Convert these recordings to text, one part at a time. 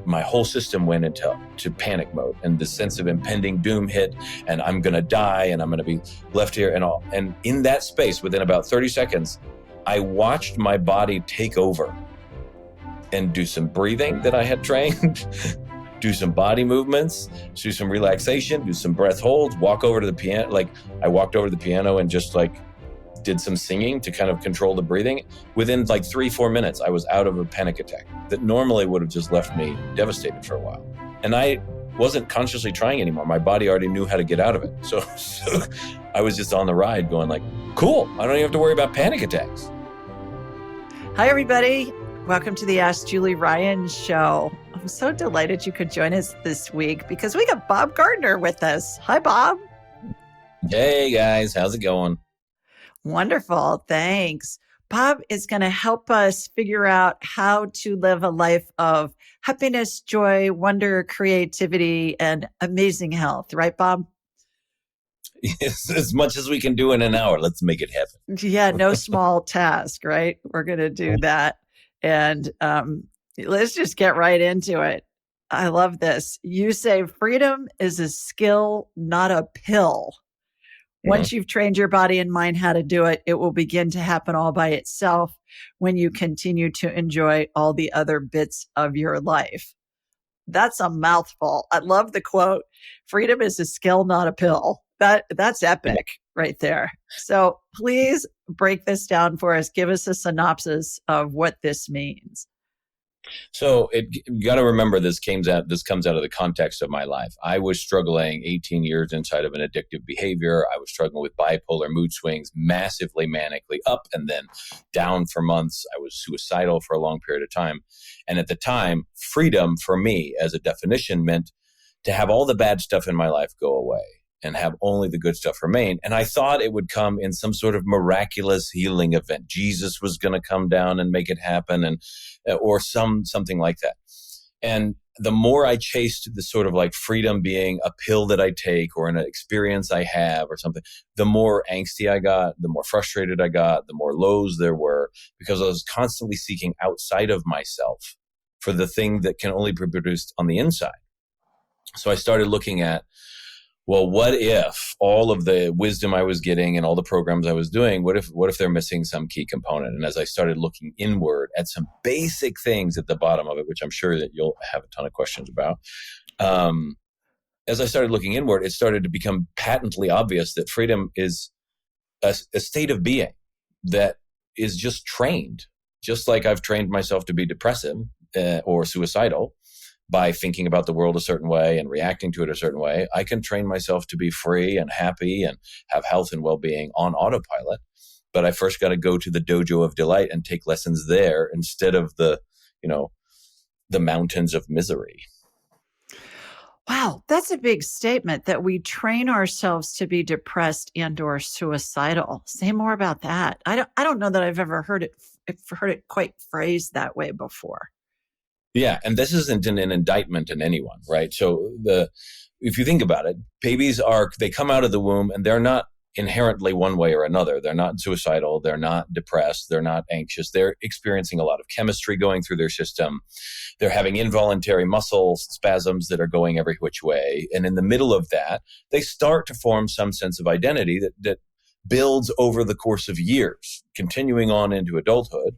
my whole system went into panic mode, and the sense of impending doom hit, and I'm going to die, and I'm going to be left here and all. And in that space, within about 30 seconds, I watched my body take over and do some breathing that I had trained, do some body movements, do some relaxation, do some breath holds, walk over to the piano. Like I walked over to the piano and just like did some singing to kind of control the breathing. Within like 3-4 minutes, I was out of a panic attack that normally would have just left me devastated for a while. And I wasn't consciously trying anymore. My body already knew how to get out of it. So I was just on the ride going like, cool, I don't even have to worry about panic attacks. Hi, everybody. Welcome to the Ask Julie Ryan show. I'm so delighted you could join us this week because we got Bob Gardner with us. Hi, Bob. Hey, guys. How's it going? Wonderful. Thanks. Bob is going to help us figure out how to live a life of happiness, joy, wonder, creativity, and amazing health. Right, Bob? Yes, as much as we can do in an hour. Let's make it happen. Yeah, no small task, right? We're going to do that. And let's just get right into it. I love this. You say freedom is a skill, not a pill. Once you've trained your body and mind how to do it, it will begin to happen all by itself when you continue to enjoy all the other bits of your life. That's a mouthful. I love the quote, freedom is a skill, not a pill. That's epic right there. So please break this down for us. Give us a synopsis of what this means. So you got to remember this comes out of the context of my life. I was struggling 18 years inside of an addictive behavior. I was struggling with bipolar mood swings, massively manically up and then down for months. I was suicidal for a long period of time. And at the time, freedom for me as a definition meant to have all the bad stuff in my life go away and have only the good stuff remain. And I thought it would come in some sort of miraculous healing event. Jesus was going to come down and make it happen, and or something like that. And the more I chased the sort of like freedom being a pill that I take or an experience I have or something, the more angsty I got, the more frustrated I got, the more lows there were, because I was constantly seeking outside of myself for the thing that can only be produced on the inside. So I started looking at, well, what if all of the wisdom I was getting and all the programs I was doing, what if they're missing some key component? And as I started looking inward at some basic things at the bottom of it, which I'm sure that you'll have a ton of questions about, as I started looking inward, it started to become patently obvious that freedom is a state of being that is just trained, just like I've trained myself to be depressive or suicidal. By thinking about the world a certain way and reacting to it a certain way, I can train myself to be free and happy and have health and well-being on autopilot. But I first got to go to the dojo of delight and take lessons there instead of the mountains of misery. Wow, that's a big statement that we train ourselves to be depressed and or suicidal. Say more about that. I don't know that I've ever heard it quite phrased that way before. Yeah, and this isn't an indictment in anyone, right? So if you think about it, babies they come out of the womb and they're not inherently one way or another. They're not suicidal. They're not depressed. They're not anxious. They're experiencing a lot of chemistry going through their system. They're having involuntary muscle spasms that are going every which way. And in the middle of that, they start to form some sense of identity that builds over the course of years, continuing on into adulthood.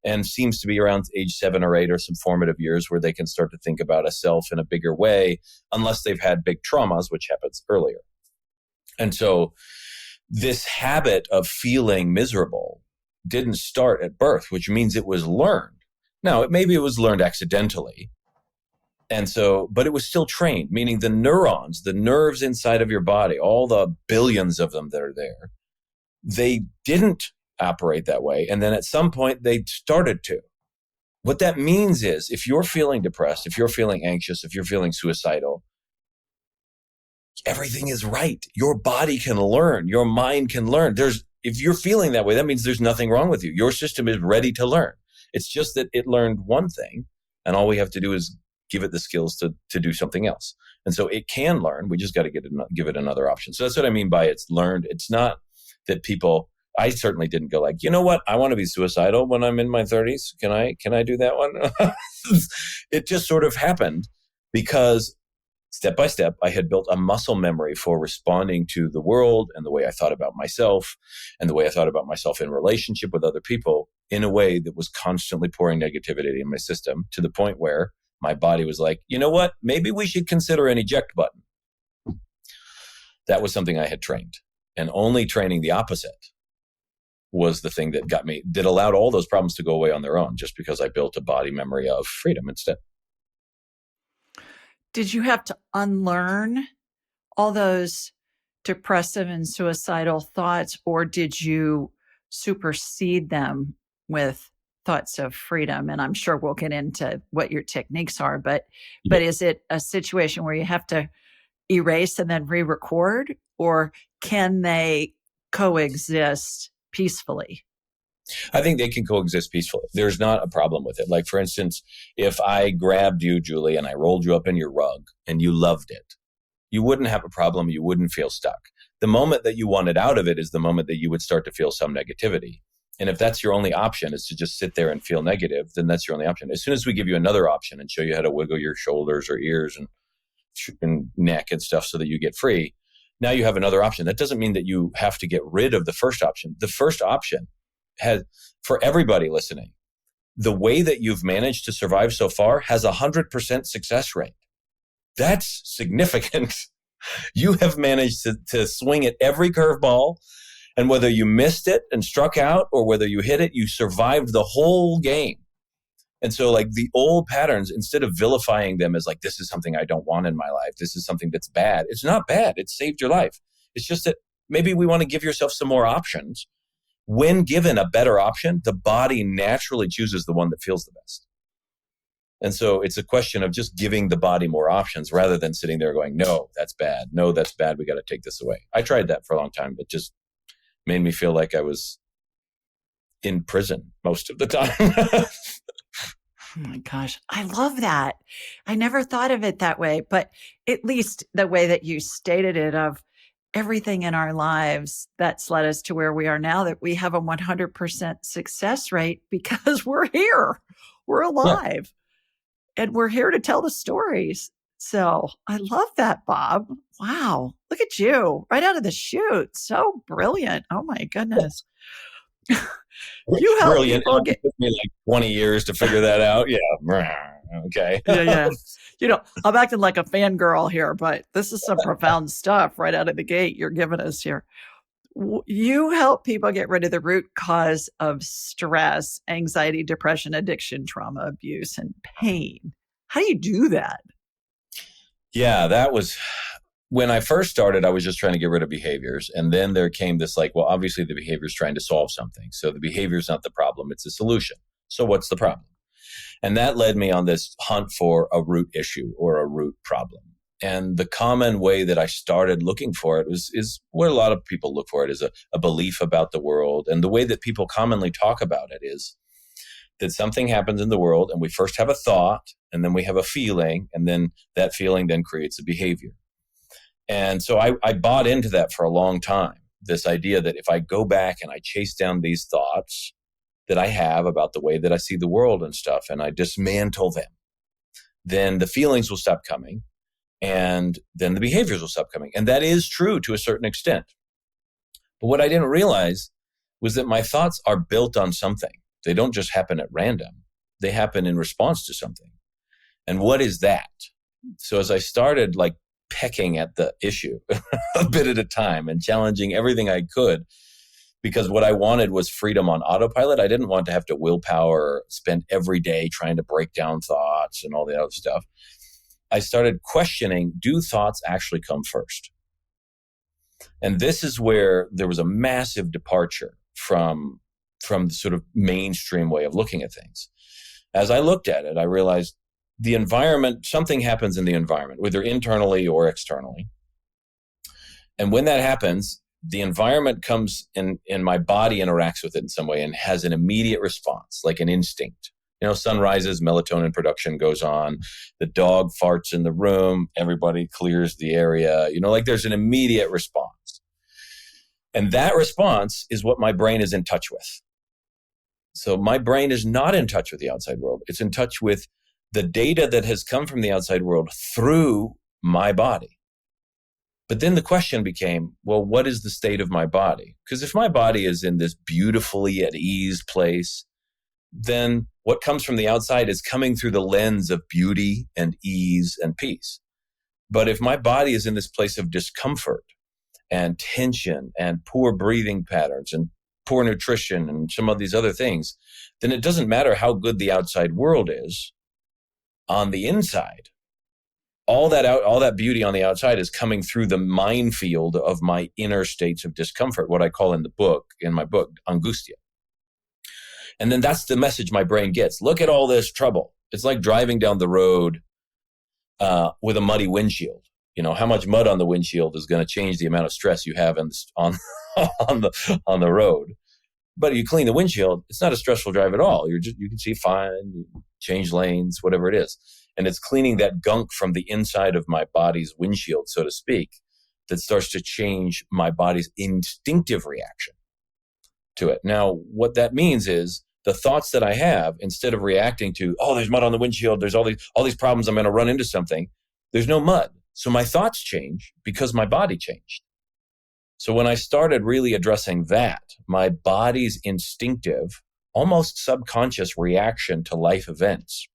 And seems to be around age 7 or 8 or some formative years where they can start to think about a self in a bigger way, unless they've had big traumas, which happens earlier. And so this habit of feeling miserable didn't start at birth, which means it was learned. Now, maybe it was learned accidentally. And so, but it was still trained, meaning the neurons, the nerves inside of your body, all the billions of them that are there, they didn't operate that way. And then at some point they started to. What that means is if you're feeling depressed, if you're feeling anxious, if you're feeling suicidal, everything is right. Your body can learn. Your mind can learn. If you're feeling that way, that means there's nothing wrong with you. Your system is ready to learn. It's just that it learned one thing and all we have to do is give it the skills to do something else. And so it can learn. We just got to give it another option. So that's what I mean by it's learned. It's not that people I certainly didn't go like, you know what? I want to be suicidal when I'm in my 30s. Can I do that one? It just sort of happened because step by step, I had built a muscle memory for responding to the world and the way I thought about myself and the way I thought about myself in relationship with other people in a way that was constantly pouring negativity in my system to the point where my body was like, you know what? Maybe we should consider an eject button. That was something I had trained, and only training the opposite was the thing that allowed all those problems to go away on their own, just because I built a body memory of freedom instead. Did you have to unlearn all those depressive and suicidal thoughts, or did you supersede them with thoughts of freedom? And I'm sure we'll get into what your techniques are, but is it a situation where you have to erase and then re-record, or can they coexist peacefully? I think they can coexist peacefully. There's not a problem with it. Like, for instance, if I grabbed you, Julie, and I rolled you up in your rug and you loved it, you wouldn't have a problem. You wouldn't feel stuck. The moment that you wanted out of it is the moment that you would start to feel some negativity. And if that's your only option is to just sit there and feel negative, then that's your only option. As soon as we give you another option and show you how to wiggle your shoulders or ears and neck and stuff so that you get free, now you have another option. That doesn't mean that you have to get rid of the first option. The first option has, for everybody listening, the way that you've managed to survive so far has 100% success rate. That's significant. You have managed to swing at every curveball, and whether you missed it and struck out or whether you hit it, you survived the whole game. And so, like, the old patterns, instead of vilifying them as like, this is something I don't want in my life, this is something that's bad. It's not bad. It saved your life. It's just that maybe we want to give yourself some more options. When given a better option, the body naturally chooses the one that feels the best. And so it's a question of just giving the body more options rather than sitting there going, no, that's bad. No, that's bad. We got to take this away. I tried that for a long time. It just made me feel like I was in prison most of the time. Oh my gosh, I love that. I never thought of it that way, but at least the way that you stated it, of everything in our lives that's led us to where we are now, that we have a 100% success rate because we're here, we're alive, and we're here to tell the stories. So I love that, Bob. Wow. Look at you right out of the chute. So brilliant. Oh my goodness. You help Brilliant. people It took me like 20 years to figure that out. Yeah. Okay. Yeah. I'm acting like a fangirl here, but this is some profound stuff right out of the gate you're giving us here. You help people get rid of the root cause of stress, anxiety, depression, addiction, trauma, abuse, and pain. How do you do that? Yeah, that was when I first started. I was just trying to get rid of behaviors. And then there came this like, well, obviously the behavior is trying to solve something. So the behavior is not the problem. It's a solution. So what's the problem? And that led me on this hunt for a root issue or a root problem. And the common way that I started looking for it is what a lot of people look for it, is a belief about the world. And the way that people commonly talk about it is that something happens in the world and we first have a thought and then we have a feeling, and then that feeling then creates a behavior. And so I bought into that for a long time, this idea that if I go back and I chase down these thoughts that I have about the way that I see the world and stuff, and I dismantle them, then the feelings will stop coming, and then the behaviors will stop coming. And that is true to a certain extent. But what I didn't realize was that my thoughts are built on something. They don't just happen at random. They happen in response to something. And what is that? So as I started like pecking at the issue a bit at a time and challenging everything I could, because what I wanted was freedom on autopilot. I didn't want to have to willpower, spend every day trying to break down thoughts and all the other stuff. I started questioning, do thoughts actually come first? And this is where there was a massive departure from the sort of mainstream way of looking at things. As I looked at it, I realized the environment, something happens in the environment, whether internally or externally. And when that happens, the environment comes in, and my body interacts with it in some way and has an immediate response, like an instinct. Sun rises, melatonin production goes on, the dog farts in the room, everybody clears the area, like there's an immediate response. And that response is what my brain is in touch with. So my brain is not in touch with the outside world. It's in touch with the data that has come from the outside world through my body. But then the question became, well, what is the state of my body? Because if my body is in this beautifully at ease place, then what comes from the outside is coming through the lens of beauty and ease and peace. But if my body is in this place of discomfort and tension and poor breathing patterns and poor nutrition and some of these other things, then it doesn't matter how good the outside world is. On the inside, all that beauty on the outside is coming through the minefield of my inner states of discomfort, what I call in my book, angustia. And then that's the message my brain gets. Look at all this trouble. It's like driving down the road with a muddy windshield. You know, how much mud on the windshield is going to change the amount of stress you have on the road. But you clean the windshield, it's not a stressful drive at all. You can see fine, you change lanes, whatever it is. And it's cleaning that gunk from the inside of my body's windshield, so to speak, that starts to change my body's instinctive reaction to it. Now, what that means is the thoughts that I have, instead of reacting to, oh, there's mud on the windshield, there's all these problems, I'm going to run into something, there's no mud. So my thoughts change because my body changed. So when I started really addressing that, my body's instinctive, almost subconscious reaction to life events,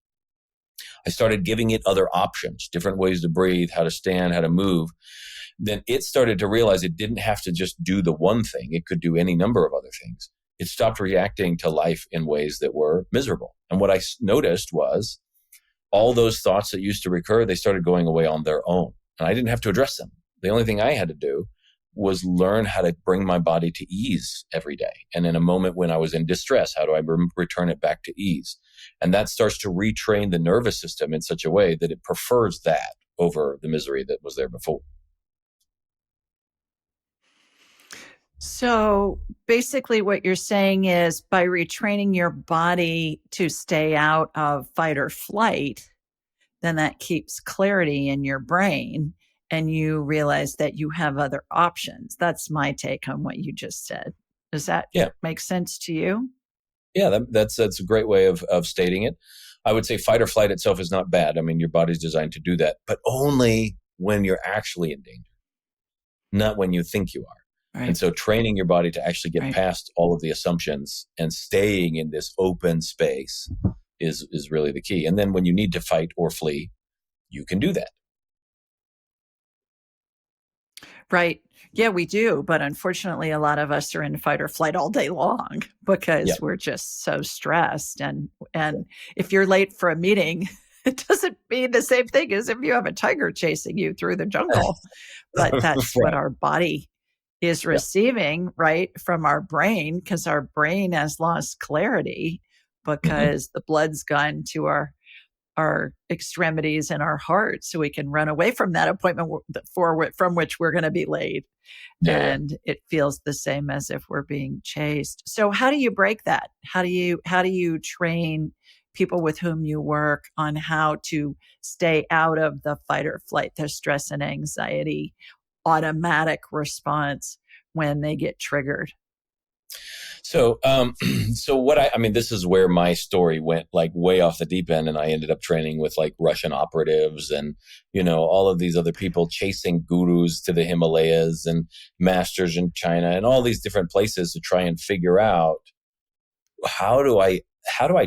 I started giving it other options, different ways to breathe, how to stand, how to move. Then it started to realize it didn't have to just do the one thing. It could do any number of other things. It stopped reacting to life in ways that were miserable. And what I noticed was all those thoughts that used to recur, they started going away on their own. And I didn't have to address them. The only thing I had to do was learn how to bring my body to ease every day. And in a moment when I was in distress, how do I return it back to ease? And that starts to retrain the nervous system in such a way that it prefers that over the misery that was there before. So basically what you're saying is by retraining your body to stay out of fight or flight, then that keeps clarity in your brain and you realize that you have other options. That's my take on what you just said. Does that make sense to you? Yeah, that's a great way of stating it. I would say fight or flight itself is not bad. I mean, your body's designed to do that, but only when you're actually in danger, not when you think you are. Right. And so training your body to actually get past all of the assumptions and staying in this open space is really the key. And then when you need to fight or flee, you can do that. Right. Yeah, we do. But unfortunately, a lot of us are in fight or flight all day long because we're just so stressed. And if you're late for a meeting, it doesn't mean the same thing as if you have a tiger chasing you through the jungle. But that's what our body is receiving, right, from our brain, because our brain has lost clarity because the blood's gone to our extremities and our heart, so we can run away from that appointment from which we're going to be late. And it feels the same as if we're being chased. So how do you break that? How do you train people with whom you work on how to stay out of the fight or flight, the stress and anxiety automatic response when they get triggered? So, I mean, this is where my story went like way off the deep end, and I ended up training with like Russian operatives and, all of these other people chasing gurus to the Himalayas and masters in China and all these different places to try and figure out how do I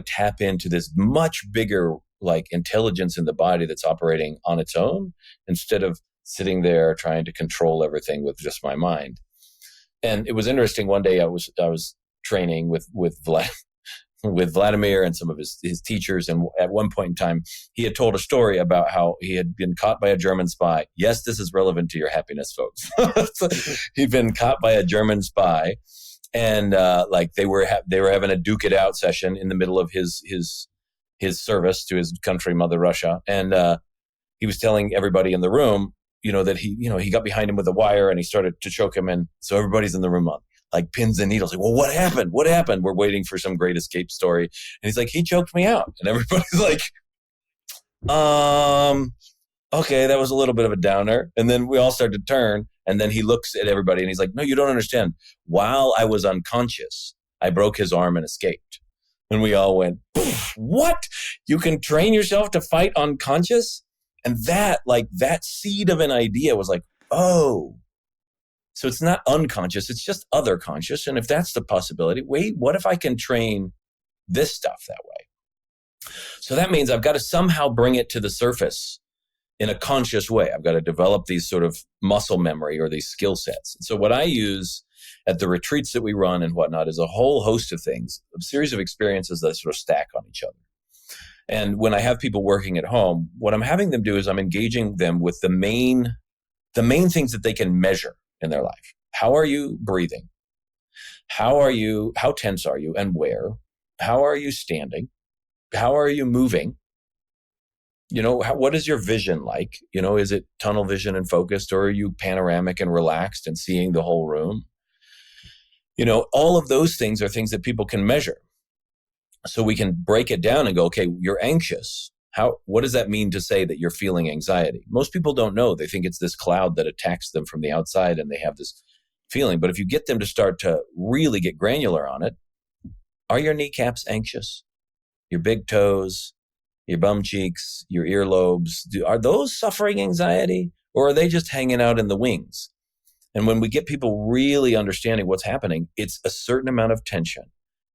tap into this much bigger like intelligence in the body that's operating on its own instead of sitting there trying to control everything with just my mind. And it was interesting. One day I was training with Vladimir and some of his teachers. And at one point in time, he had told a story about how he had been caught by a German spy. Yes, this is relevant to your happiness, folks. So he'd been caught by a German spy, and they were having a duke it out session in the middle of his service to his country, Mother Russia, and he was telling everybody in the room, that he got behind him with a wire and he started to choke him. And so everybody's in the room on like pins and needles. Like, well, what happened? What happened? We're waiting for some great escape story. And he's like, he choked me out. And everybody's like, okay, that was a little bit of a downer. And then we all started to turn And then he looks at everybody and he's like, no, you don't understand. While I was unconscious, I broke his arm and escaped. And we all went, what? You can train yourself to fight unconscious? And that seed of an idea was like, oh, so it's not unconscious, it's just other conscious. And if that's the possibility, wait, what if I can train this stuff that way? So that means I've got to somehow bring it to the surface in a conscious way. I've got to develop these sort of muscle memory or these skill sets. And so what I use at the retreats that we run and whatnot is a whole host of things, a series of experiences that sort of stack on each other. And when I have people working at home, what I'm having them do is I'm engaging them with the main things that they can measure in their life. How are you breathing? How tense are you and where? How are you standing? How are you moving? What is your vision like? Is it tunnel vision and focused, or are you panoramic and relaxed and seeing the whole room? All of those things are things that people can measure. So we can break it down and go, okay, you're anxious. What does that mean to say that you're feeling anxiety? Most people don't know. They think it's this cloud that attacks them from the outside and they have this feeling. But if you get them to start to really get granular on it, are your kneecaps anxious? Your big toes, your bum cheeks, your earlobes, are those suffering anxiety, or are they just hanging out in the wings? And when we get people really understanding what's happening, it's a certain amount of tension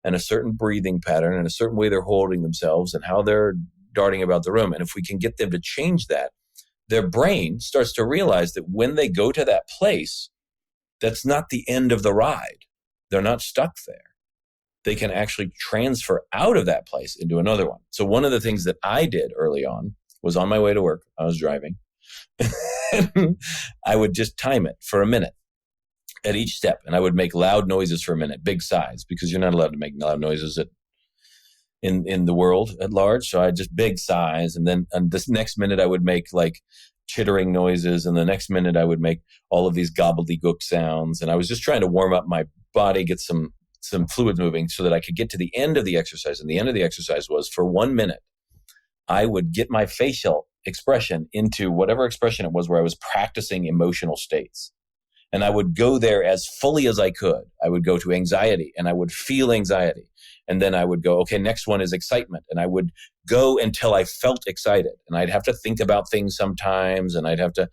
and a certain breathing pattern and a certain way they're holding themselves and how they're darting about the room. And if we can get them to change that, their brain starts to realize that when they go to that place, that's not the end of the ride. They're not stuck there. They can actually transfer out of that place into another one. So one of the things that I did early on was on my way to work. I was driving. I would just time it for a minute at each step. And I would make loud noises for a minute, big sighs, because you're not allowed to make loud noises in the world at large. So I just big sighs. And then this next minute I would make like chittering noises. And the next minute I would make all of these gobbledygook sounds. And I was just trying to warm up my body, get some fluids moving so that I could get to the end of the exercise. And the end of the exercise was for 1 minute, I would get my facial expression into whatever expression it was where I was practicing emotional states. And I would go there as fully as I could. I would go to anxiety and I would feel anxiety. And then I would go, okay, next one is excitement. And I would go until I felt excited. And I'd have to think about things sometimes. And I'd have to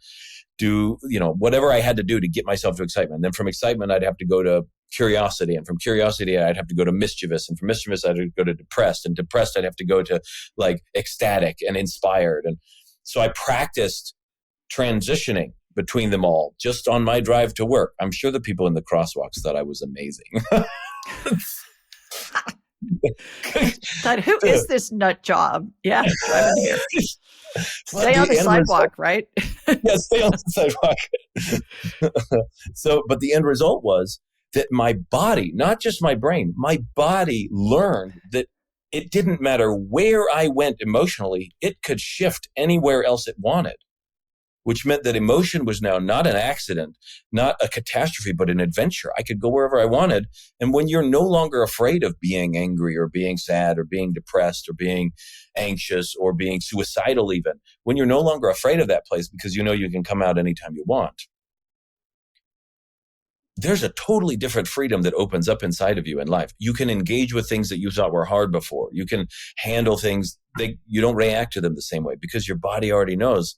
do, whatever I had to do to get myself to excitement. And then from excitement, I'd have to go to curiosity. And from curiosity, I'd have to go to mischievous. And from mischievous, I'd go to depressed. And depressed, I'd have to go to like ecstatic and inspired. And so I practiced transitioning between them all just on my drive to work. I'm sure the people in the crosswalks thought I was amazing. God, who is this nut job? Yeah, driving here. Stay on the sidewalk, right? Yeah, stay on the sidewalk. But the end result was that my body, not just my brain, my body learned that it didn't matter where I went emotionally, it could shift anywhere else it wanted, which meant that emotion was now not an accident, not a catastrophe, but an adventure. I could go wherever I wanted. And when you're no longer afraid of being angry or being sad or being depressed or being anxious or being suicidal even, when you're no longer afraid of that place because you know you can come out anytime you want, there's a totally different freedom that opens up inside of you in life. You can engage with things that you thought were hard before. You can handle things, you don't react to them the same way because your body already knows.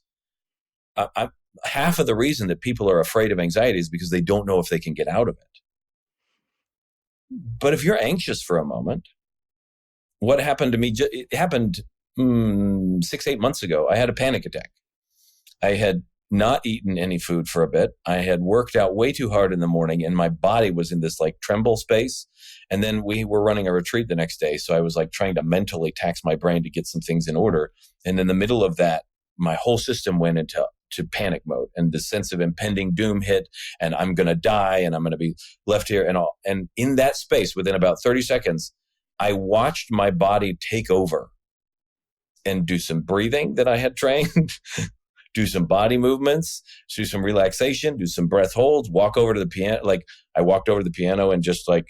Half of the reason that people are afraid of anxiety is because they don't know if they can get out of it. But if you're anxious for a moment, what happened to me, it happened 6-8 months ago. I had a panic attack. I had not eaten any food for a bit. I had worked out way too hard in the morning and my body was in this like tremble space. And then we were running a retreat the next day. So I was like trying to mentally tax my brain to get some things in order. And in the middle of that, my whole system went into panic mode and the sense of impending doom hit and I'm going to die and I'm going to be left here and all. And in that space, within about 30 seconds, I watched my body take over and do some breathing that I had trained, do some body movements, do some relaxation, do some breath holds, walk over to the piano. Like I walked over to the piano and just like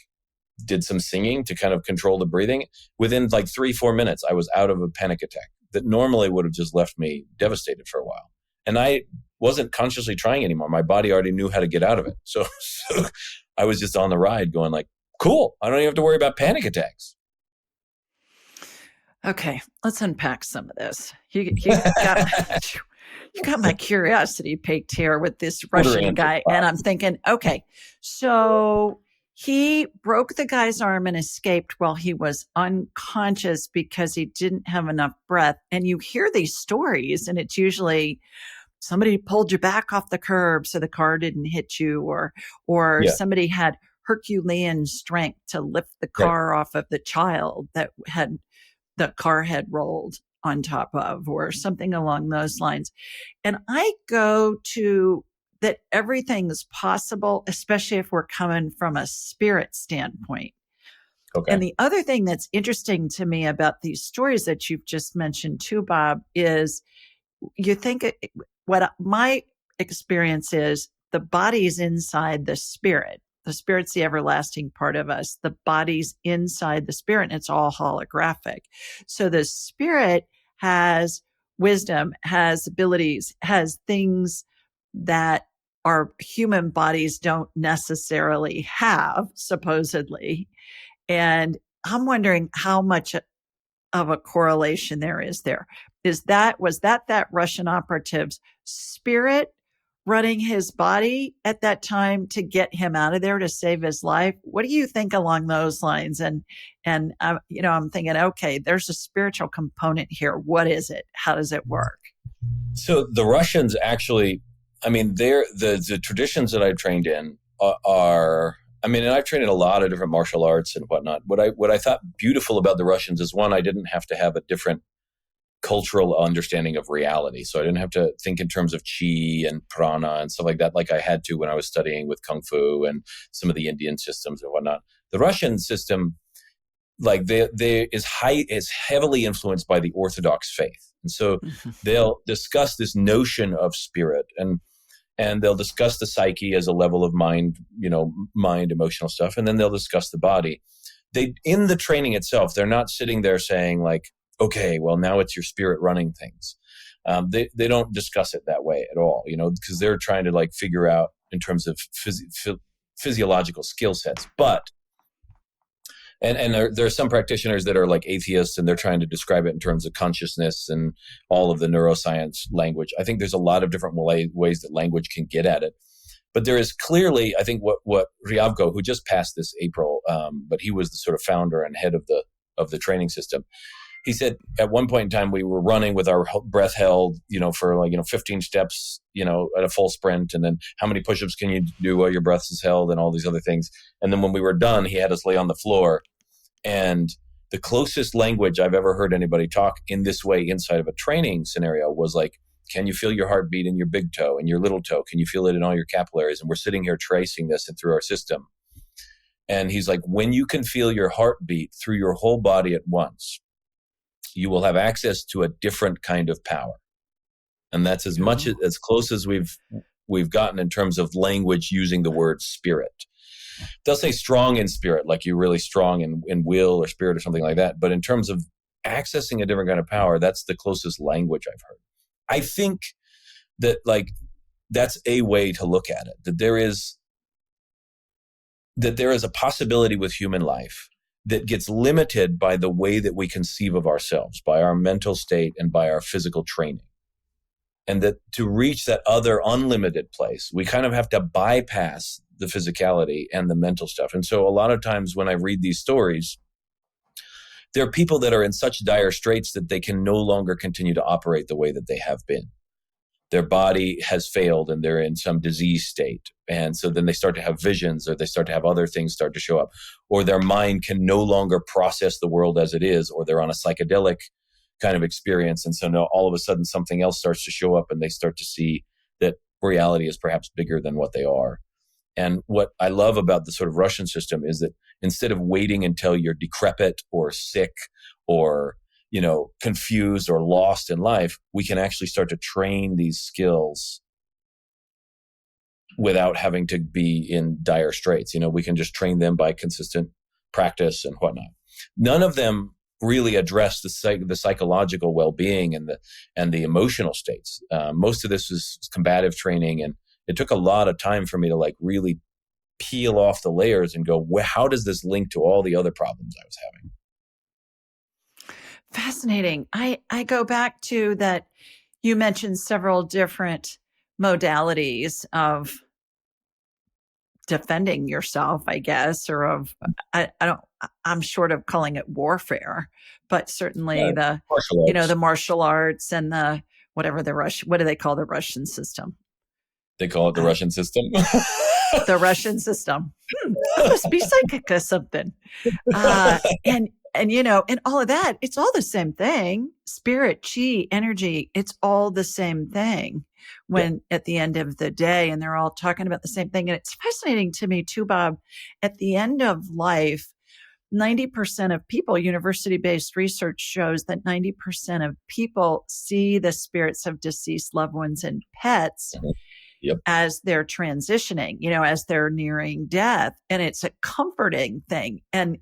did some singing to kind of control the breathing. Within like 3-4 minutes, I was out of a panic attack that normally would have just left me devastated for a while. And I wasn't consciously trying anymore. My body already knew how to get out of it. So I was just on the ride going like, cool, I don't even have to worry about panic attacks. Okay, let's unpack some of this. You got my curiosity piqued here with this Russian guy. And I'm thinking, okay, so he broke the guy's arm and escaped while he was unconscious because he didn't have enough breath. And you hear these stories, and it's usually somebody pulled you back off the curb so the car didn't hit you, or somebody had Herculean strength to lift the car off of the child that the car had rolled on top of, or something along those lines. And I go to that everything's possible, especially if we're coming from a spirit standpoint. Okay. And the other thing that's interesting to me about these stories that you've just mentioned too, Bob, is you think what my experience is, the body's inside the spirit. The spirit's the everlasting part of us. The body's inside the spirit, and it's all holographic. So the spirit has wisdom, has abilities, has things that our human bodies don't necessarily have, supposedly. And I'm wondering how much of a correlation there is there. Was that Russian operative's spirit running his body at that time to get him out of there to save his life? What do you think along those lines? And I'm thinking, okay, there's a spiritual component here. What is it? How does it work? So the Russians actually, the traditions that I trained in are, and I've trained in a lot of different martial arts and whatnot. What I thought beautiful about the Russians is, one, I didn't have to have a different cultural understanding of reality. So I didn't have to think in terms of chi and prana and stuff like that, like I had to when I was studying with Kung Fu and some of the Indian systems and whatnot. The Russian system, like is heavily influenced by the Orthodox faith. And so they'll discuss this notion of spirit, and they'll discuss the psyche as a level of mind, emotional stuff. And then they'll discuss the body. In the training itself, they're not sitting there saying like, okay, well, now it's your spirit running things. They don't discuss it that way at all, because they're trying to like figure out in terms of physiological skill sets. But, and there are some practitioners that are like atheists, and they're trying to describe it in terms of consciousness and all of the neuroscience language. I think there's a lot of different ways that language can get at it. But there is clearly, I think what Ryabko, who just passed this April, but he was the sort of founder and head of the training system. He said at one point in time, we were running with our breath held, for 15 steps, at a full sprint. And then how many push-ups can you do while your breath is held and all these other things. And then when we were done, he had us lay on the floor. And the closest language I've ever heard anybody talk in this way inside of a training scenario was like, can you feel your heartbeat in your big toe and your little toe? Can you feel it in all your capillaries? And we're sitting here tracing this and through our system. And he's like, when you can feel your heartbeat through your whole body at once, you will have access to a different kind of power. And that's as close as we've gotten in terms of language using the word spirit. They'll say strong in spirit, like you're really strong in will or spirit or something like that. But in terms of accessing a different kind of power, that's the closest language I've heard. I think that that's a way to look at it, that there is a possibility with human life that gets limited by the way that we conceive of ourselves, by our mental state and by our physical training. And that to reach that other unlimited place, we kind of have to bypass the physicality and the mental stuff. And so a lot of times when I read these stories, there are people that are in such dire straits that they can no longer continue to operate the way that they have been. Their body has failed and they're in some disease state. And so then they start to have visions, or they start to have other things start to show up, or their mind can no longer process the world as it is, or they're on a psychedelic kind of experience. And so now all of a sudden something else starts to show up and they start to see that reality is perhaps bigger than what they are. And what I love about the sort of Russian system is that instead of waiting until you're decrepit or sick or confused or lost in life, we can actually start to train these skills without having to be in dire straits. We can just train them by consistent practice and whatnot. None of them really address the psychological well-being and the emotional states. Most of this was combative training, and it took a lot of time for me to like really peel off the layers and go, well, how does this link to all the other problems I was having? Fascinating. I go back to that. You mentioned several different modalities of defending yourself, I guess, or of, I'm short of calling it warfare, but certainly the, Martial arts. the martial arts and the, what do they call the Russian system? They call it the Russian system. The Russian system. I must be psychic or something. And all of that, it's all the same thing. Spirit, chi, energy, it's all the same thing when at the end of the day, and they're all talking about the same thing. And it's fascinating to me too, Bob, at the end of life, 90% of people, university-based research shows that 90% of people see the spirits of deceased loved ones and pets as they're transitioning, as they're nearing death. And it's a comforting thing. And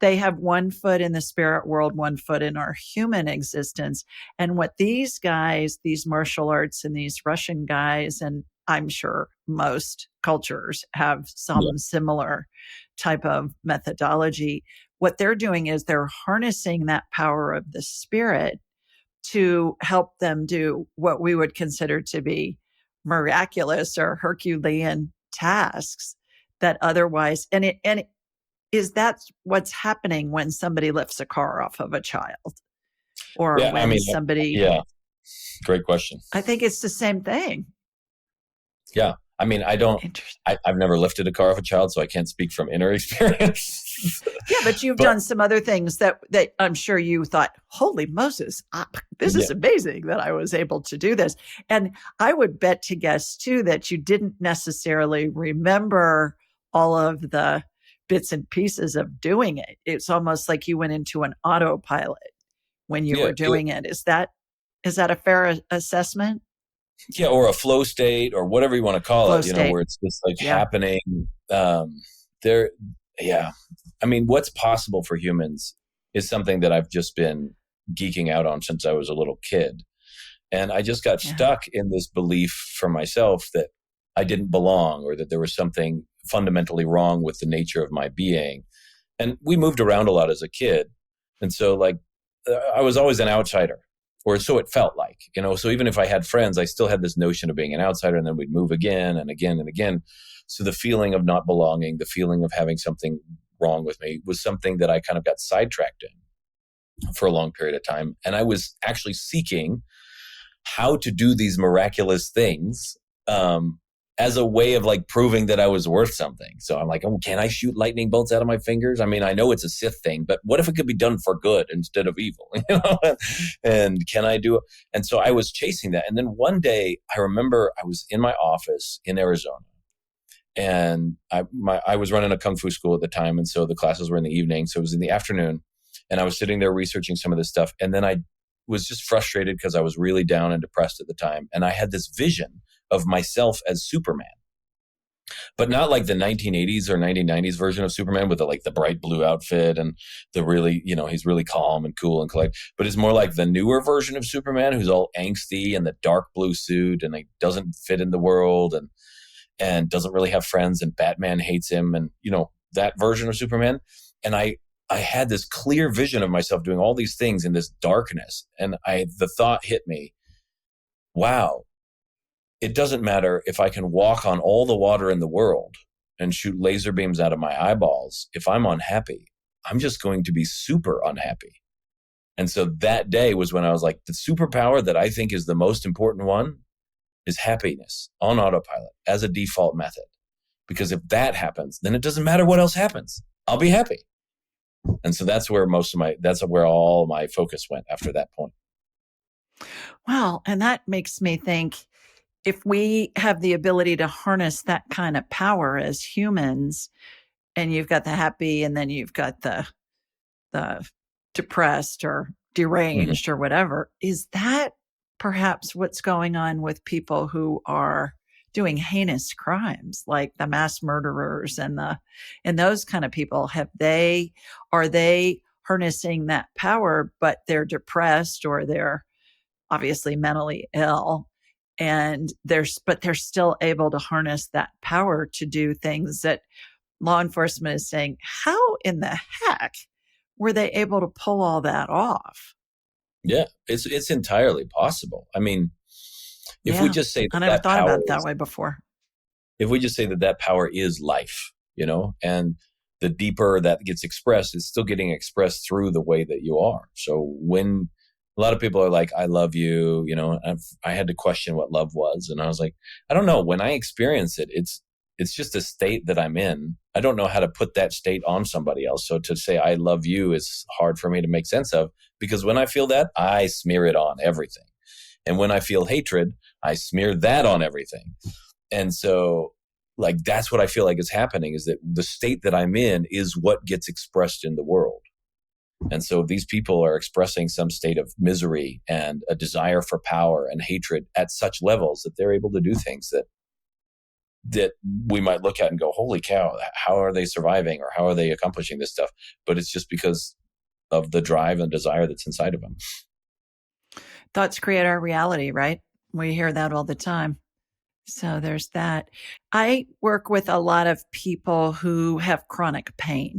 they have one foot in the spirit world, one foot in our human existence. And what these guys, these martial arts and these Russian guys, and I'm sure most cultures have some similar type of methodology. What they're doing is they're harnessing that power of the spirit to help them do what we would consider to be miraculous or Herculean tasks that otherwise, is that what's happening when somebody lifts a car off of a child or somebody? Yeah. Great question. I think it's the same thing. Yeah. I mean, I've never lifted a car off a child, so I can't speak from inner experience. Yeah, but you've done some other things that I'm sure you thought, holy Moses, this is amazing that I was able to do this. And I would bet to guess too that you didn't necessarily remember all of the bits and pieces of doing it. It's almost like you went into an autopilot when you were doing it. Is that a fair assessment? Yeah, or a flow state, or whatever you want to call it, where it's just like happening. I mean, what's possible for humans is something that I've just been geeking out on since I was a little kid. And I just got stuck in this belief for myself that I didn't belong, or that there was something fundamentally wrong with the nature of my being. And we moved around a lot as a kid. And so I was always an outsider. Or so it felt like, so even if I had friends, I still had this notion of being an outsider, and then we'd move again and again and again. So the feeling of not belonging, the feeling of having something wrong with me was something that I kind of got sidetracked in for a long period of time. And I was actually seeking how to do these miraculous things as a way of proving that I was worth something. So I'm like, oh, can I shoot lightning bolts out of my fingers? I mean, I know it's a Sith thing, but what if it could be done for good instead of evil? And can I do it? And so I was chasing that. And then one day I remember I was in my office in Arizona, and I was running a Kung Fu school at the time. And so the classes were in the evening. So it was in the afternoon, and I was sitting there researching some of this stuff. And then I was just frustrated because I was really down and depressed at the time. And I had this vision of myself as Superman, but not like the 1980s or 1990s version of Superman with the bright blue outfit and the really, he's really calm and cool and collected, but it's more like the newer version of Superman who's all angsty and the dark blue suit, and he doesn't fit in the world and doesn't really have friends, and Batman hates him, and that version of Superman. And I had this clear vision of myself doing all these things in this darkness, and the thought hit me, wow, it doesn't matter if I can walk on all the water in the world and shoot laser beams out of my eyeballs. If I'm unhappy, I'm just going to be super unhappy. And so that day was when I was like, the superpower that I think is the most important one is happiness on autopilot as a default method. Because if that happens, then it doesn't matter what else happens. I'll be happy. And so that's where all my focus went after that point. Wow. And that makes me think, if we have the ability to harness that kind of power as humans, and you've got the happy, and then you've got the depressed or deranged or whatever, is that perhaps what's going on with people who are doing heinous crimes, like the mass murderers and those kind of people? Are they harnessing that power, but they're depressed or they're obviously mentally ill. And but they're still able to harness that power to do things that law enforcement is saying, how in the heck were they able to pull all that off? Yeah, it's entirely possible. I mean, if we just say I that never that thought power about it that is, way before. if we just say that that power is life, and the deeper that gets expressed, it's still getting expressed through the way that you are. So when a lot of people are like, I love you, I had to question what love was. And I was like, I don't know. When I experience it, it's just a state that I'm in. I don't know how to put that state on somebody else. So to say I love you is hard for me to make sense of, because when I feel that, I smear it on everything. And when I feel hatred, I smear that on everything. And so like, that's what I feel like is happening, is that the state that I'm in is what gets expressed in the world. And so these people are expressing some state of misery and a desire for power and hatred at such levels that they're able to do things that we might look at and go, holy cow, how are they surviving, or how are they accomplishing this stuff? But it's just because of the drive and desire that's inside of them. Thoughts create our reality, right? We hear that all the time. So there's that. I work with a lot of people who have chronic pain,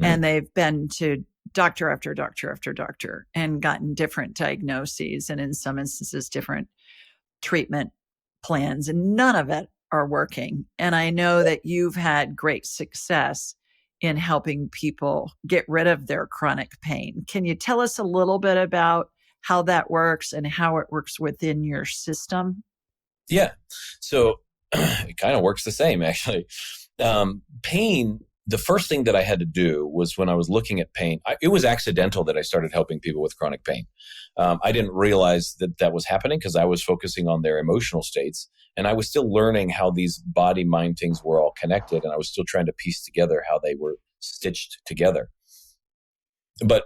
and they've been to doctor after doctor after doctor and gotten different diagnoses, and in some instances, different treatment plans, and none of it are working. And I know that you've had great success in helping people get rid of their chronic pain. Can you tell us a little bit about how that works and how it works within your system? Yeah. So it kind of works the same, actually. Pain, the first thing that I had to do was, when I was looking at pain, it was accidental that I started helping people with chronic pain. I didn't realize that that was happening because I was focusing on their emotional states, and I was still learning how these body-mind things were all connected, and I was still trying to piece together how they were stitched together. But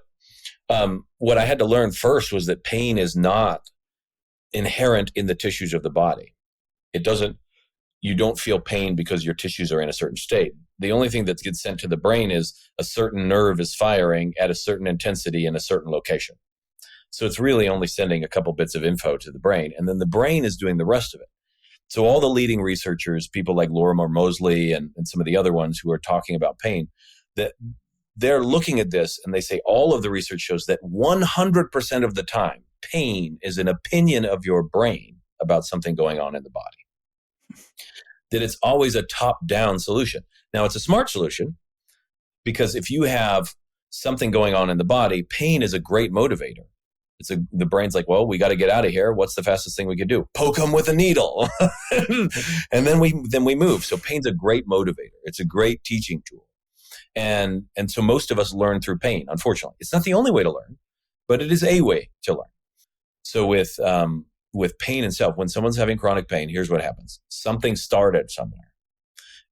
what I had to learn first was that pain is not inherent in the tissues of the body. You don't feel pain because your tissues are in a certain state. The only thing that gets sent to the brain is a certain nerve is firing at a certain intensity in a certain location. So it's really only sending a couple bits of info to the brain, and then the brain is doing the rest of it. So all the leading researchers, people like Lorimer Moseley and some of the other ones who are talking about pain, that they're looking at this and they say all of the research shows that 100% of the time, pain is an opinion of your brain about something going on in the body. That it's always a top-down solution. Now, it's a smart solution, because if you have something going on in the body, pain is a great motivator. The brain's like, well, we got to get out of here. What's the fastest thing we could do? Poke them with a needle. And then we move. So pain's a great motivator. It's a great teaching tool. And so most of us learn through pain, unfortunately. It's not the only way to learn, but it is a way to learn. So with pain itself, when someone's having chronic pain, here's what happens. Something started somewhere,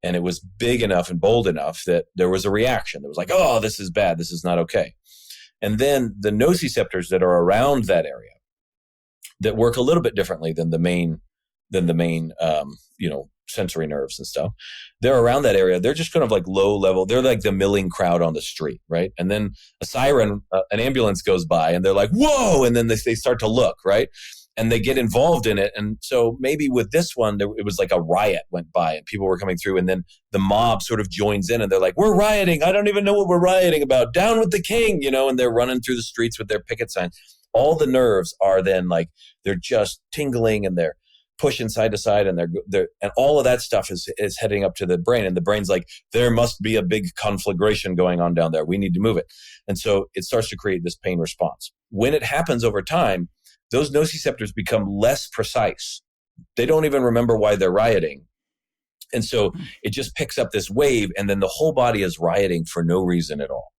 and it was big enough and bold enough that there was a reaction. It was like, oh, this is bad. This is not okay. And then the nociceptors that are around that area, that work a little bit differently than the main sensory nerves and stuff. They're around that area. They're just kind of like low level. They're like the milling crowd on the street, right? And then a siren, an ambulance goes by, and they're like, whoa. And then they start to look, right? And they get involved in it. And so maybe with this one, it was like a riot went by and people were coming through, and then the mob sort of joins in and they're like, we're rioting. I don't even know what we're rioting about. Down with the king, and they're running through the streets with their picket signs. All the nerves are then like, they're just tingling and they're pushing side to side, and they're and all of that stuff is heading up to the brain, and the brain's like, there must be a big conflagration going on down there. We need to move it. And so it starts to create this pain response. When it happens over time, those nociceptors become less precise. They don't even remember why they're rioting. And so it just picks up this wave, and then the whole body is rioting for no reason at all,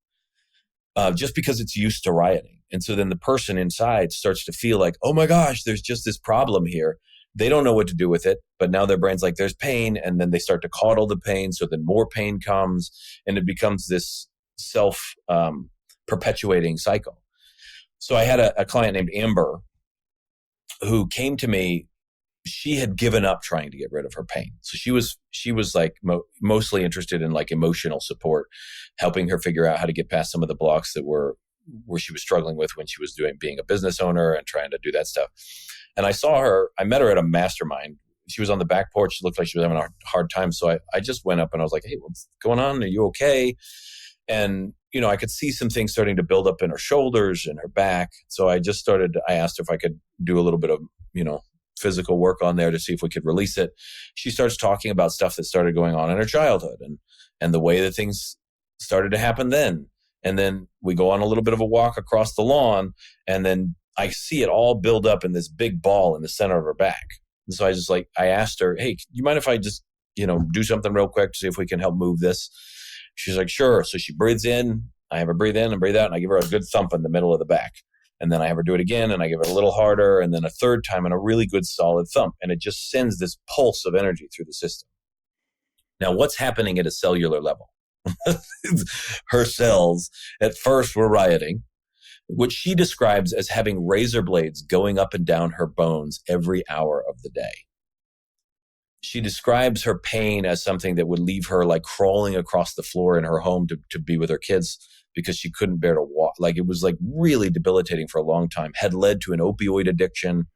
just because it's used to rioting. And so then the person inside starts to feel like, oh my gosh, there's just this problem here. They don't know what to do with it, but now their brain's like, there's pain, and then they start to coddle the pain, so then more pain comes, and it becomes this self-perpetuating cycle. So I had a client named Amber who came to me. she had given up trying to get rid of her pain. So she was like mostly interested in like emotional support, helping her figure out how to get past some of the blocks that were where she was struggling with when she was being a business owner and trying to do that stuff. And I met her at a mastermind. She was on the back porch. She looked like she was having a hard time. So I just went up and I was like, hey, what's going on? Are you okay? And, I could see some things starting to build up in her shoulders and her back. So I asked her if I could do a little bit of, physical work on there to see if we could release it. She starts talking about stuff that started going on in her childhood and the way that things started to happen then. And then we go on a little bit of a walk across the lawn, and then I see it all build up in this big ball in the center of her back. And so I asked her, hey, you mind if I just, do something real quick to see if we can help move this? She's like, sure. So she breathes in, I have her breathe in and breathe out, and I give her a good thump in the middle of the back. And then I have her do it again, and I give it a little harder, and then a third time, and a really good solid thump. And it just sends this pulse of energy through the system. Now, what's happening at a cellular level? Her cells at first were rioting, which she describes as having razor blades going up and down her bones every hour of the day. She describes her pain as something that would leave her like crawling across the floor in her home to be with her kids because she couldn't bear to walk. Like it was like really debilitating for a long time, had led to an opioid addiction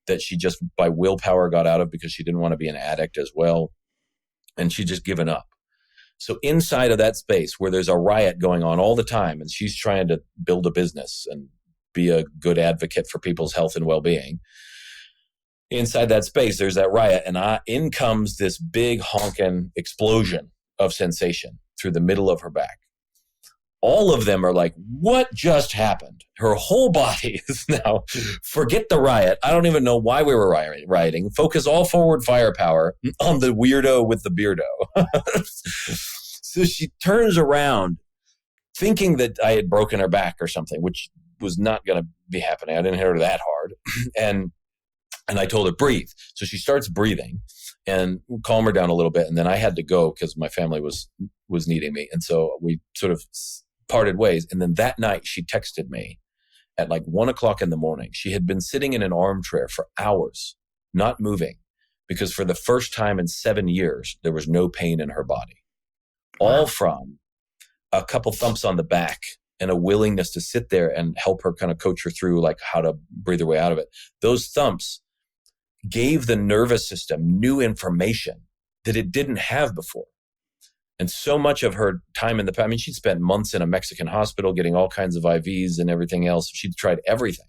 that she just by willpower got out of because she didn't want to be an addict as well. And she just given up. So inside of that space where there's a riot going on all the time and she's trying to build a business and be a good advocate for people's health and well-being, inside that space, there's that riot, and in comes this big honking explosion of sensation through the middle of her back. All of them are like, what just happened? Her whole body is now, forget the riot. I don't even know why we were rioting. Focus all forward firepower on the weirdo with the beardo. So she turns around thinking that I had broken her back or something, which was not going to be happening. I didn't hit her that hard. And I told her, breathe. So she starts breathing and calm her down a little bit. And then I had to go because my family was needing me. And so we sort of parted ways. And then that night she texted me at like 1:00 in the morning. She had been sitting in an armchair for hours, not moving, because for the first time in 7 years, there was no pain in her body. Wow. All from a couple thumps on the back and a willingness to sit there and help her kind of coach her through like how to breathe her way out of it. Those thumps gave the nervous system new information that it didn't have before. And so much of her time in the past, I mean, she'd spent months in a Mexican hospital getting all kinds of IVs and everything else. She'd tried everything.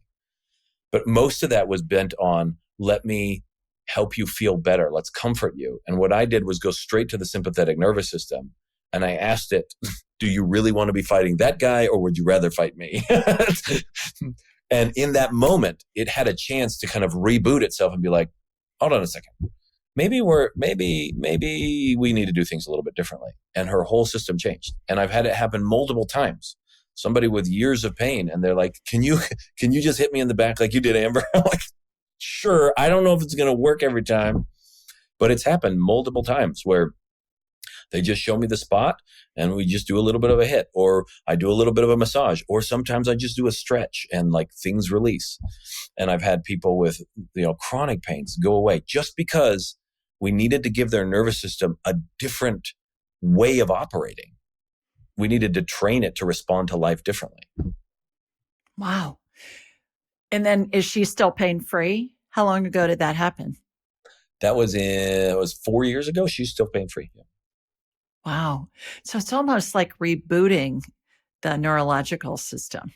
But most of that was bent on, let me help you feel better. Let's comfort you. And what I did was go straight to the sympathetic nervous system. And I asked it, do you really want to be fighting that guy or would you rather fight me? And in that moment, it had a chance to kind of reboot itself and be like, hold on a second. Maybe we need to do things a little bit differently. And her whole system changed. And I've had it happen multiple times. Somebody with years of pain and they're like, can you just hit me in the back like you did, Amber? I'm like, sure. I don't know if it's going to work every time, but it's happened multiple times where they just show me the spot and we just do a little bit of a hit, or I do a little bit of a massage, or sometimes I just do a stretch and like things release. And I've had people with, chronic pains go away just because we needed to give their nervous system a different way of operating. We needed to train it to respond to life differently. Wow. And then is she still pain-free? How long ago did that happen? It was 4 years ago. She's still pain-free. Yeah. Wow. So it's almost like rebooting the neurological system.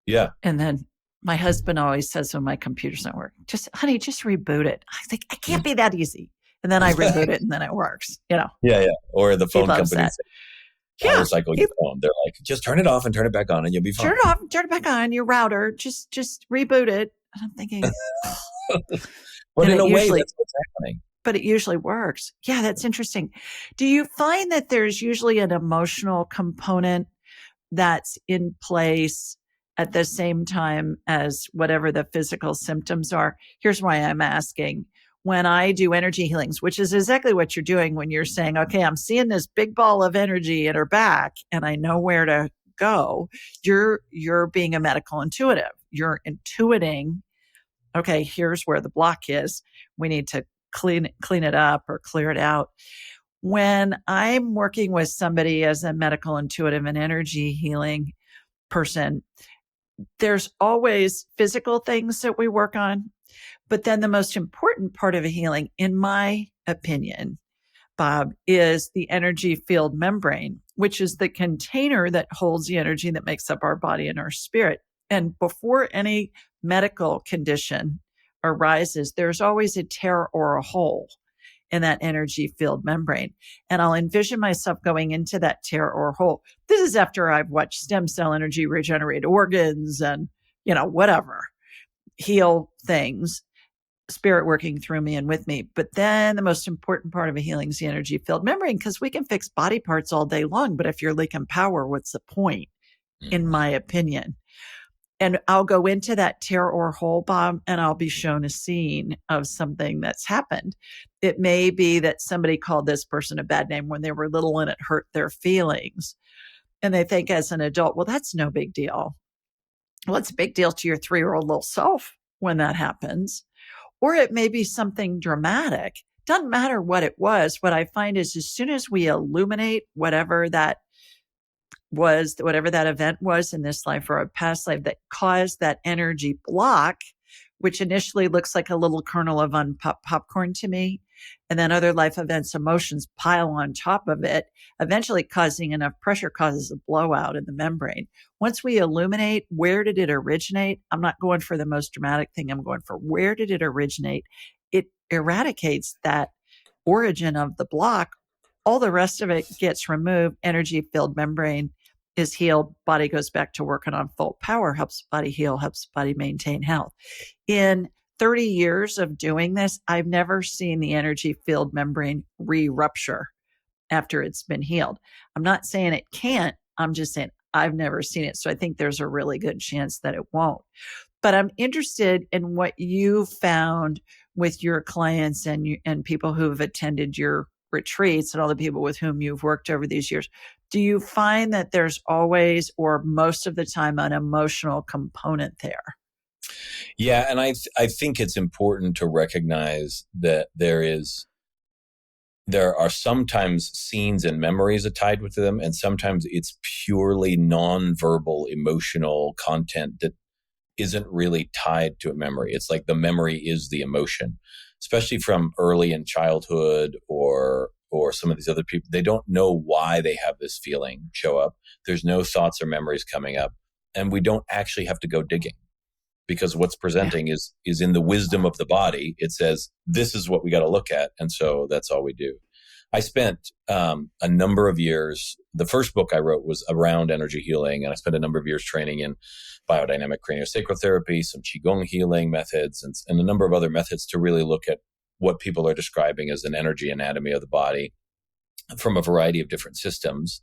Yeah. And then my husband always says when my computer's not working, just reboot it. I think it can't be that easy. And then I reboot it and then it works, Yeah. Or the phone companies cycle your phone. They're like, just turn it off and turn it back on and you'll be fine. Turn it off and turn it back on. Your router, just reboot it. And I'm thinking. But in a way, that's what's happening. But it usually works. Yeah, that's interesting. Do you find that there's usually an emotional component that's in place at the same time as whatever the physical symptoms are? Here's why I'm asking. When I do energy healings, which is exactly what you're doing when you're saying, okay, I'm seeing this big ball of energy in her back and I know where to go. You're being a medical intuitive. You're intuiting okay, here's where the block is. We need to clean it up or clear it out. When I'm working with somebody as a medical intuitive and energy healing person, there's always physical things that we work on. But then the most important part of a healing, in my opinion, Bob, is the energy field membrane, which is the container that holds the energy that makes up our body and our spirit. And before any medical condition arises, there's always a tear or a hole in that energy field membrane. And I'll envision myself going into that tear or hole. This is after I've watched stem cell energy regenerate organs and, whatever, heal things, spirit working through me and with me. But then the most important part of a healing is the energy field membrane, because we can fix body parts all day long. But if you're leaking power, what's the point, in my opinion? And I'll go into that tear or hole, Bob, and I'll be shown a scene of something that's happened. It may be that somebody called this person a bad name when they were little and it hurt their feelings. And they think as an adult, well, that's no big deal. Well, it's a big deal to your 3-year-old little self when that happens. Or it may be something dramatic. Doesn't matter what it was. What I find is as soon as we illuminate whatever that event was in this life or a past life that caused that energy block, which initially looks like a little kernel of unpopped popcorn to me, and then other life events, emotions pile on top of it, eventually causing enough pressure causes a blowout in the membrane. Once we illuminate where did it originate, I'm not going for the most dramatic thing. I'm going for where did it originate? It eradicates that origin of the block. All the rest of it gets removed. Energy filled membrane is healed. Body goes back to working on full power, helps body heal, helps body maintain health. In 30 years of doing this, I've never seen the energy field membrane re-rupture after it's been healed. I'm not saying it can't. I'm just saying I've never seen it. So I think there's a really good chance that it won't. But I'm interested in what you found with your clients and people who've attended your retreats and all the people with whom you've worked over these years. Do you find that there's always or most of the time an emotional component there? Yeah, and I think it's important to recognize that there are sometimes scenes and memories tied with them, and sometimes it's purely nonverbal emotional content that isn't really tied to a memory. It's like the memory is the emotion, especially from early in childhood or some of these other people. They don't know why they have this feeling show up. There's no thoughts or memories coming up, and we don't actually have to go digging, because what's presenting is in the wisdom of the body. It says, this is what we got to look at. And so that's all we do. I spent a number of years, the first book I wrote was around energy healing, and I spent a number of years training in biodynamic craniosacral therapy, some Qigong healing methods, and a number of other methods to really look at what people are describing as an energy anatomy of the body from a variety of different systems.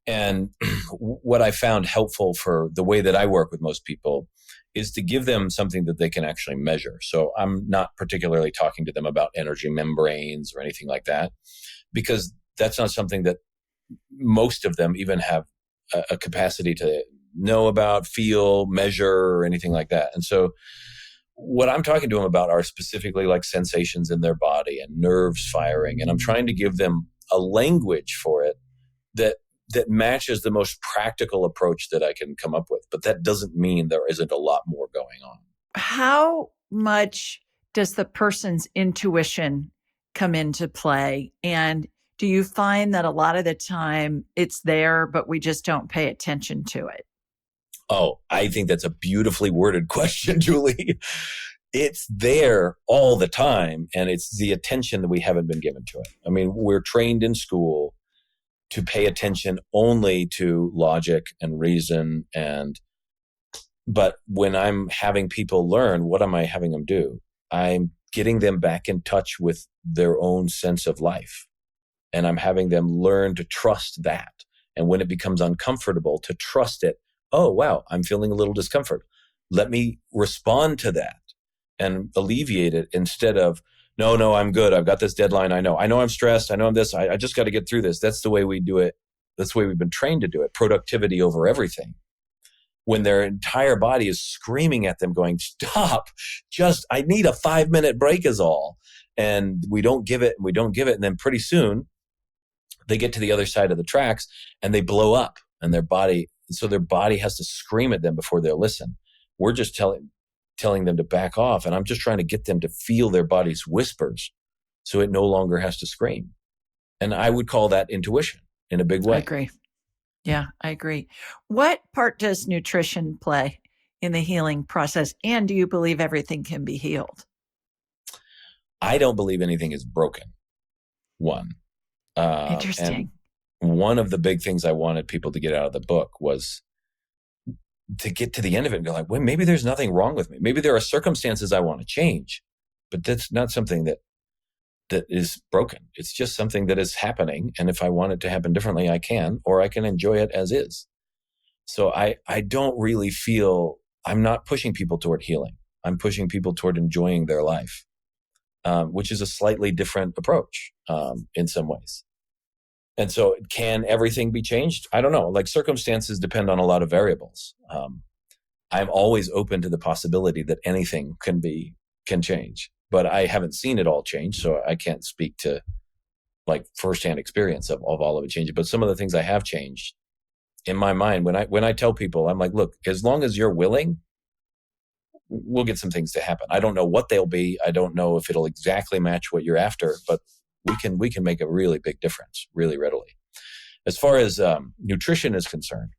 And what I found helpful for the way that I work with most people is to give them something that they can actually measure. So I'm not particularly talking to them about energy membranes or anything like that, because that's not something that most of them even have a capacity to know about, feel, measure, or anything like that. And so what I'm talking to them about are specifically like sensations in their body and nerves firing. And I'm trying to give them a language for it that matches the most practical approach that I can come up with. But that doesn't mean there isn't a lot more going on. How much does the person's intuition come into play? And do you find that a lot of the time it's there, but we just don't pay attention to it? Oh, I think that's a beautifully worded question, Julie. It's there all the time, and it's the attention that we haven't been given to it. I mean, we're trained in school to pay attention only to logic and reason. But when I'm having people learn, what am I having them do? I'm getting them back in touch with their own sense of life. And I'm having them learn to trust that. And when it becomes uncomfortable, to trust it. Oh, wow, I'm feeling a little discomfort. Let me respond to that and alleviate it instead of, no, I'm good. I've got this deadline. I know I'm stressed. I know I'm this. I just got to get through this. That's the way we do it. That's the way we've been trained to do it. Productivity over everything. when their entire body is screaming at them going, stop, I need a 5-minute break is all. And we don't give it and we don't give it. And then pretty soon they get to the other side of the tracks and they blow up, and their body has to scream at them before they'll listen. We're just telling them to back off. And I'm just trying to get them to feel their body's whispers so it no longer has to scream. And I would call that intuition in a big way. I agree. Yeah, I agree. What part does nutrition play in the healing process? And do you believe everything can be healed? I don't believe anything is broken. One. Interesting. And one of the big things I wanted people to get out of the book was to get to the end of it and go like, well, maybe there's nothing wrong with me. Maybe there are circumstances I want to change, but that's not something that is broken. It's just something that is happening. And if I want it to happen differently, I can, or I can enjoy it as is. So I don't really feel, I'm not pushing people toward healing. I'm pushing people toward enjoying their life, which is a slightly different approach in some ways. And so can everything be changed? I don't know. Like, circumstances depend on a lot of variables. I'm always open to the possibility that anything can change. But I haven't seen it all change, so I can't speak to like firsthand experience of all of it changing. But some of the things I have changed in my mind, when I tell people, I'm like, look, as long as you're willing, we'll get some things to happen. I don't know what they'll be. I don't know if it'll exactly match what you're after, but we can make a really big difference really readily. As far as nutrition is concerned,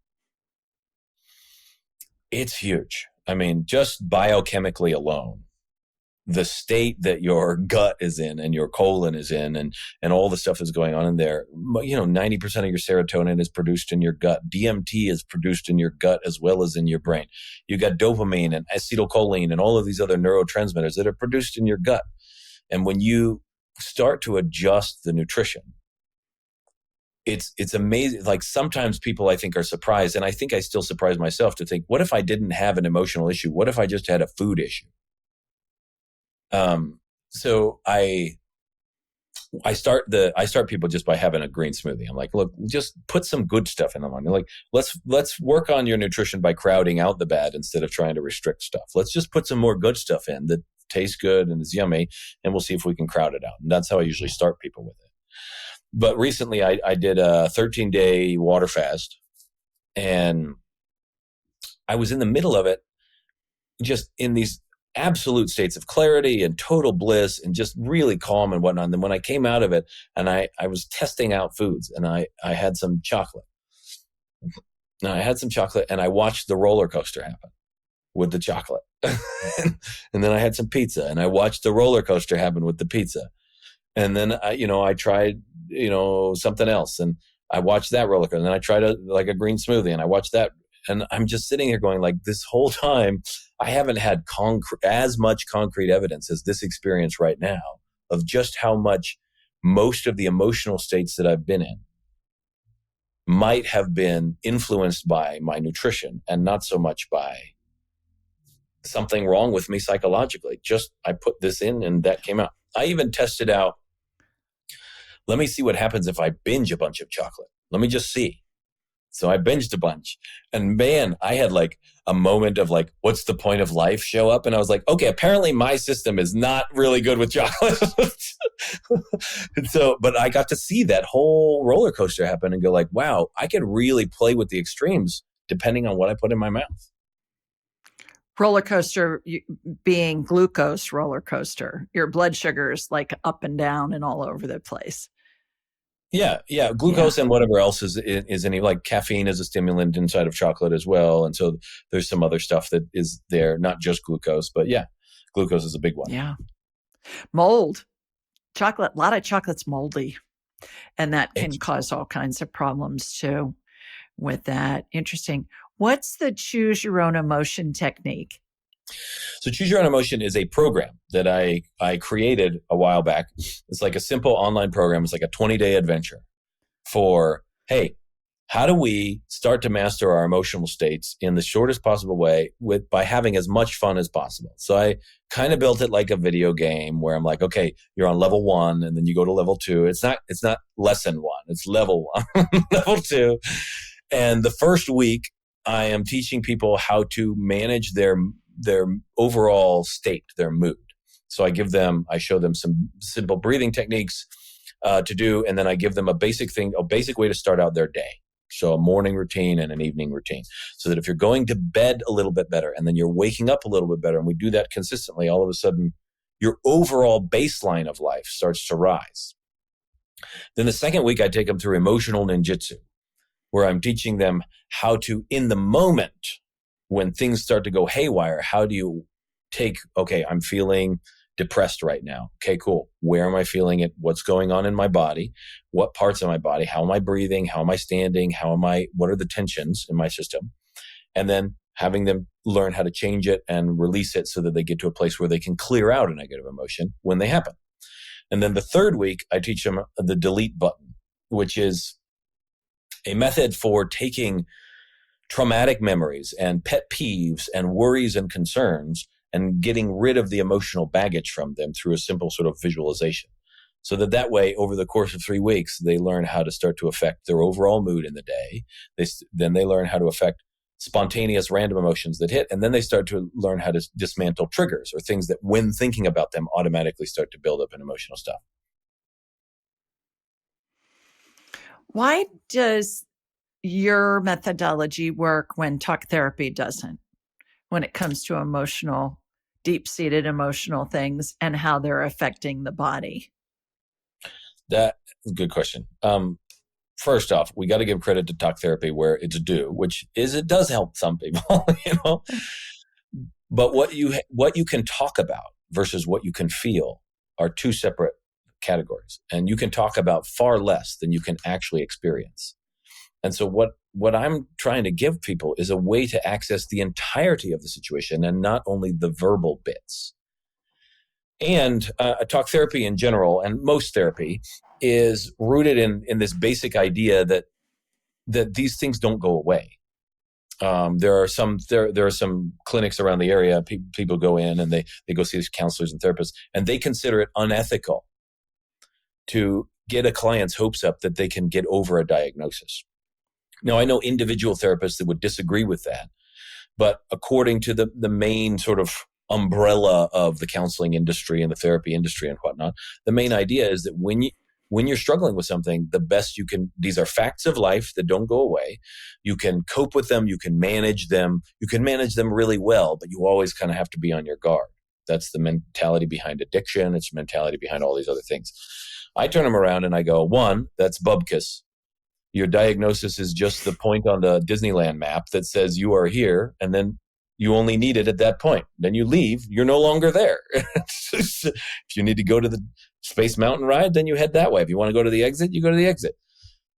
it's huge. I mean, just biochemically alone, the state that your gut is in and your colon is in and all the stuff that's going on in there, 90% of your serotonin is produced in your gut. DMT is produced in your gut as well as in your brain. You got dopamine and acetylcholine and all of these other neurotransmitters that are produced in your gut. And when you start to adjust the nutrition, it's amazing. Like, sometimes people, I think, are surprised, and I think I still surprise myself to think, what if I didn't have an emotional issue? What if I just had a food issue? So I start people just by having a green smoothie. I'm like, look, just put some good stuff in the morning. Like, let's work on your nutrition by crowding out the bad instead of trying to restrict stuff. Let's just put some more good stuff in that tastes good and is yummy, and we'll see if we can crowd it out. And that's how I usually start people with it. But recently I did a 13-day water fast, and I was in the middle of it, just in these absolute states of clarity and total bliss and just really calm and whatnot. And then when I came out of it, and I was testing out foods, and I had some chocolate. And I watched the roller coaster happen with the chocolate. And then I had some pizza, and I watched the roller coaster happen with the pizza. And then I tried, something else, and I watched that roller coaster. And then I tried a green smoothie, and I watched that. And I'm just sitting here going, like, this whole time, I haven't had as much concrete evidence as this experience right now of just how much most of the emotional states that I've been in might have been influenced by my nutrition and not so much by something wrong with me psychologically. Just I put this in and that came out. I even tested out, let me see what happens if I binge a bunch of chocolate. Let me just see. So I binged a bunch, and man, I had like a moment of like, what's the point of life show up? And I was like, okay, apparently my system is not really good with chocolate. And so, but I got to see that whole roller coaster happen and go like, wow, I could really play with the extremes depending on what I put in my mouth. Roller coaster being glucose roller coaster, your blood sugars like up and down and all over the place. Yeah. Glucose and whatever else is any, like caffeine is a stimulant inside of chocolate as well. And so there's some other stuff that is there, not just glucose, but yeah, glucose is a big one. Yeah. Mold. Chocolate, a lot of chocolate's moldy, and that can cause all kinds of problems too with that. Interesting. What's the choose your own emotion technique? So Choose Your Own Emotion is a program that I created a while back. It's like a simple online program. It's like a 20-day adventure for, hey, how do we start to master our emotional states in the shortest possible way by having as much fun as possible? So I kind of built it like a video game where I'm like, okay, you're on level 1 and then you go to level 2. It's not lesson 1, it's level 1, level 2. And the first week, I am teaching people how to manage their overall state, their mood. So I show them some simple breathing techniques to do, and then I give them a basic way to start out their day. So a morning routine and an evening routine, so that if you're going to bed a little bit better and then you're waking up a little bit better, and we do that consistently, all of a sudden your overall baseline of life starts to rise. Then the second week, I take them through emotional ninjutsu, where I'm teaching them how to, in the moment, when things start to go haywire, how do you okay, I'm feeling depressed right now. Okay, cool. Where am I feeling it? What's going on in my body? What parts of my body? How am I breathing? How am I standing? What are the tensions in my system? And then having them learn how to change it and release it so that they get to a place where they can clear out a negative emotion when they happen. And then the third week, I teach them the delete button, which is a method for taking traumatic memories and pet peeves and worries and concerns and getting rid of the emotional baggage from them through a simple sort of visualization. So that way, over the course of 3 weeks, they learn how to start to affect their overall mood in the day. Then they learn how to affect spontaneous random emotions that hit. And then they start to learn how to dismantle triggers or things that, when thinking about them, automatically start to build up an emotional stuff. Why does your methodology work when talk therapy doesn't, when it comes to deep-seated emotional things and how they're affecting the body? That's a good question. First off, we got to give credit to talk therapy where it's due, which is it does help some people, But what you can talk about versus what you can feel are two separate categories, and you can talk about far less than you can actually experience. And so what I'm trying to give people is a way to access the entirety of the situation and not only the verbal bits. And talk therapy in general, and most therapy, is rooted in this basic idea that these things don't go away. There are some clinics around the area. People go in and they go see these counselors and therapists, and they consider it unethical to get a client's hopes up that they can get over a diagnosis. Now, I know individual therapists that would disagree with that, but according to the main sort of umbrella of the counseling industry and the therapy industry and whatnot, the main idea is that when you're struggling with something, the best you can, these are facts of life that don't go away. You can cope with them. You can manage them. You can manage them really well, but you always kind of have to be on your guard. That's the mentality behind addiction. It's the mentality behind all these other things. I turn them around and I go, one, that's bubkus. Your diagnosis is just the point on the Disneyland map that says you are here, and then you only need it at that point. Then you leave, you're no longer there. If you need to go to the Space Mountain ride, then you head that way. If you want to go to the exit, you go to the exit.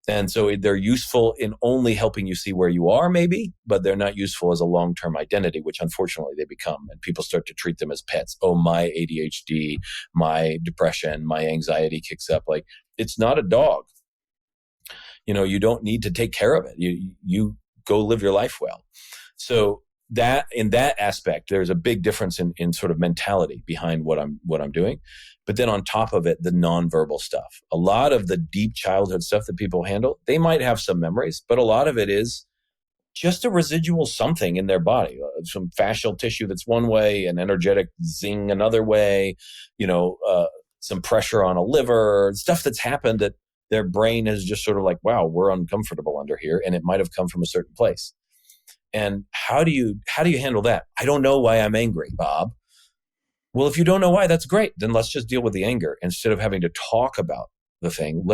And so they're useful in only helping you see where you are, maybe, but they're not useful as a long-term identity, which unfortunately they become. And people start to treat them as pets. Oh, my ADHD, my depression, my anxiety kicks up. Like, it's not a dog. You don't need to take care of it. You go live your life well. So that in that aspect, there's a big difference in sort of mentality behind what I'm doing. But then on top of it, the nonverbal stuff, a lot of the deep childhood stuff that people handle, they might have some memories, but a lot of it is just a residual something in their body, some fascial tissue that's one way, an energetic zing another way, some pressure on a liver, stuff that's happened that their brain is just sort of like, wow, we're uncomfortable under here. And it might have come from a certain place. And how do you handle that? I don't know why I'm angry, Bob. Well, if you don't know why, that's great. Then let's just deal with the anger instead of having to talk about the thing.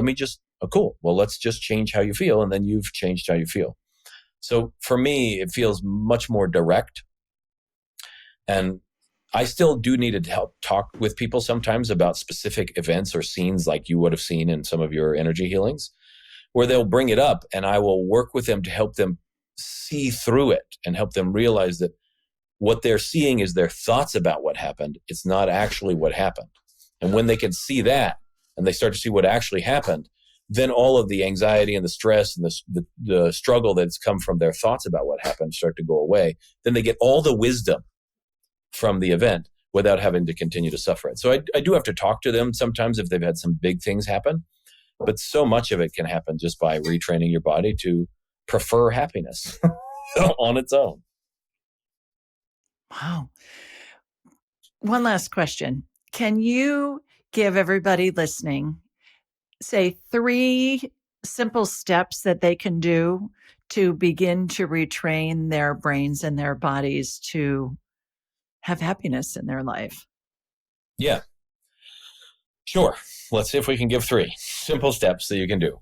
Cool. Well, let's just change how you feel. And then you've changed how you feel. So for me, it feels much more direct. And I still do need to help talk with people sometimes about specific events or scenes like you would have seen in some of your energy healings, where they'll bring it up and I will work with them to help them see through it and help them realize that what they're seeing is their thoughts about what happened. It's not actually what happened. And when they can see that and they start to see what actually happened, then all of the anxiety and the stress and the struggle that's come from their thoughts about what happened start to go away. Then they get all the wisdom from the event without having to continue to suffer it. So I do have to talk to them sometimes if they've had some big things happen, but so much of it can happen just by retraining your body to prefer happiness. on its own. Wow. One last question. Can you give everybody listening, say, 3 simple steps that they can do to begin to retrain their brains and their bodies to have happiness in their life? Yeah, sure. Let's see if we can give 3 simple steps that you can do.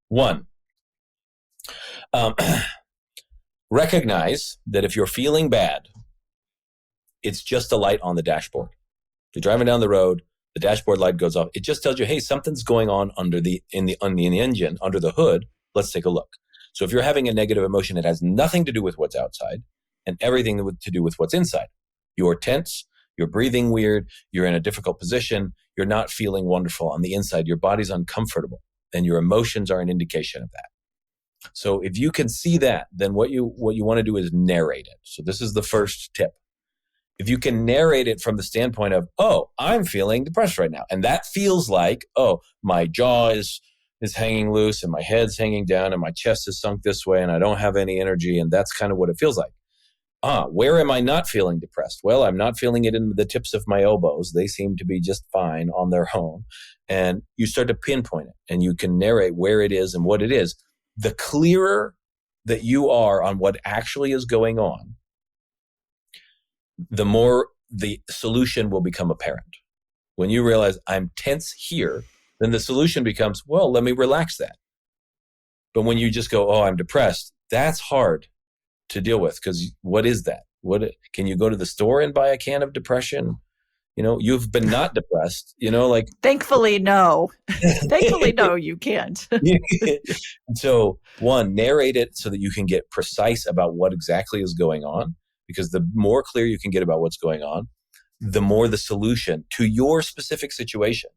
1, recognize that if you're feeling bad, it's just a light on the dashboard. You're driving down the road, the dashboard light goes off. It just tells you, hey, something's going on in the engine, under the hood. Let's take a look. So if you're having a negative emotion, it has nothing to do with what's outside and everything to do with what's inside. You're tense, you're breathing weird, you're in a difficult position, you're not feeling wonderful on the inside, your body's uncomfortable, and your emotions are an indication of that. So if you can see that, then what you want to do is narrate it. So this is the first tip. If you can narrate it from the standpoint of, oh, I'm feeling depressed right now. And that feels like, oh, my jaw is hanging loose and my head's hanging down and my chest is sunk this way and I don't have any energy. And that's kind of what it feels like. Where am I not feeling depressed? Well, I'm not feeling it in the tips of my elbows. They seem to be just fine on their own. And you start to pinpoint it and you can narrate where it is and what it is. The clearer that you are on what actually is going on, the more the solution will become apparent. When you realize I'm tense here, then the solution becomes, well, let me relax that. But when you just go, oh, I'm depressed, that's hard to deal with because what is that? Can you go to the store and buy a can of depression? You've been not depressed, like. Thankfully, no. Thankfully, no, you can't. So 1, narrate it so that you can get precise about what exactly is going on. Because the more clear you can get about what's going on, the more the solution to your specific situation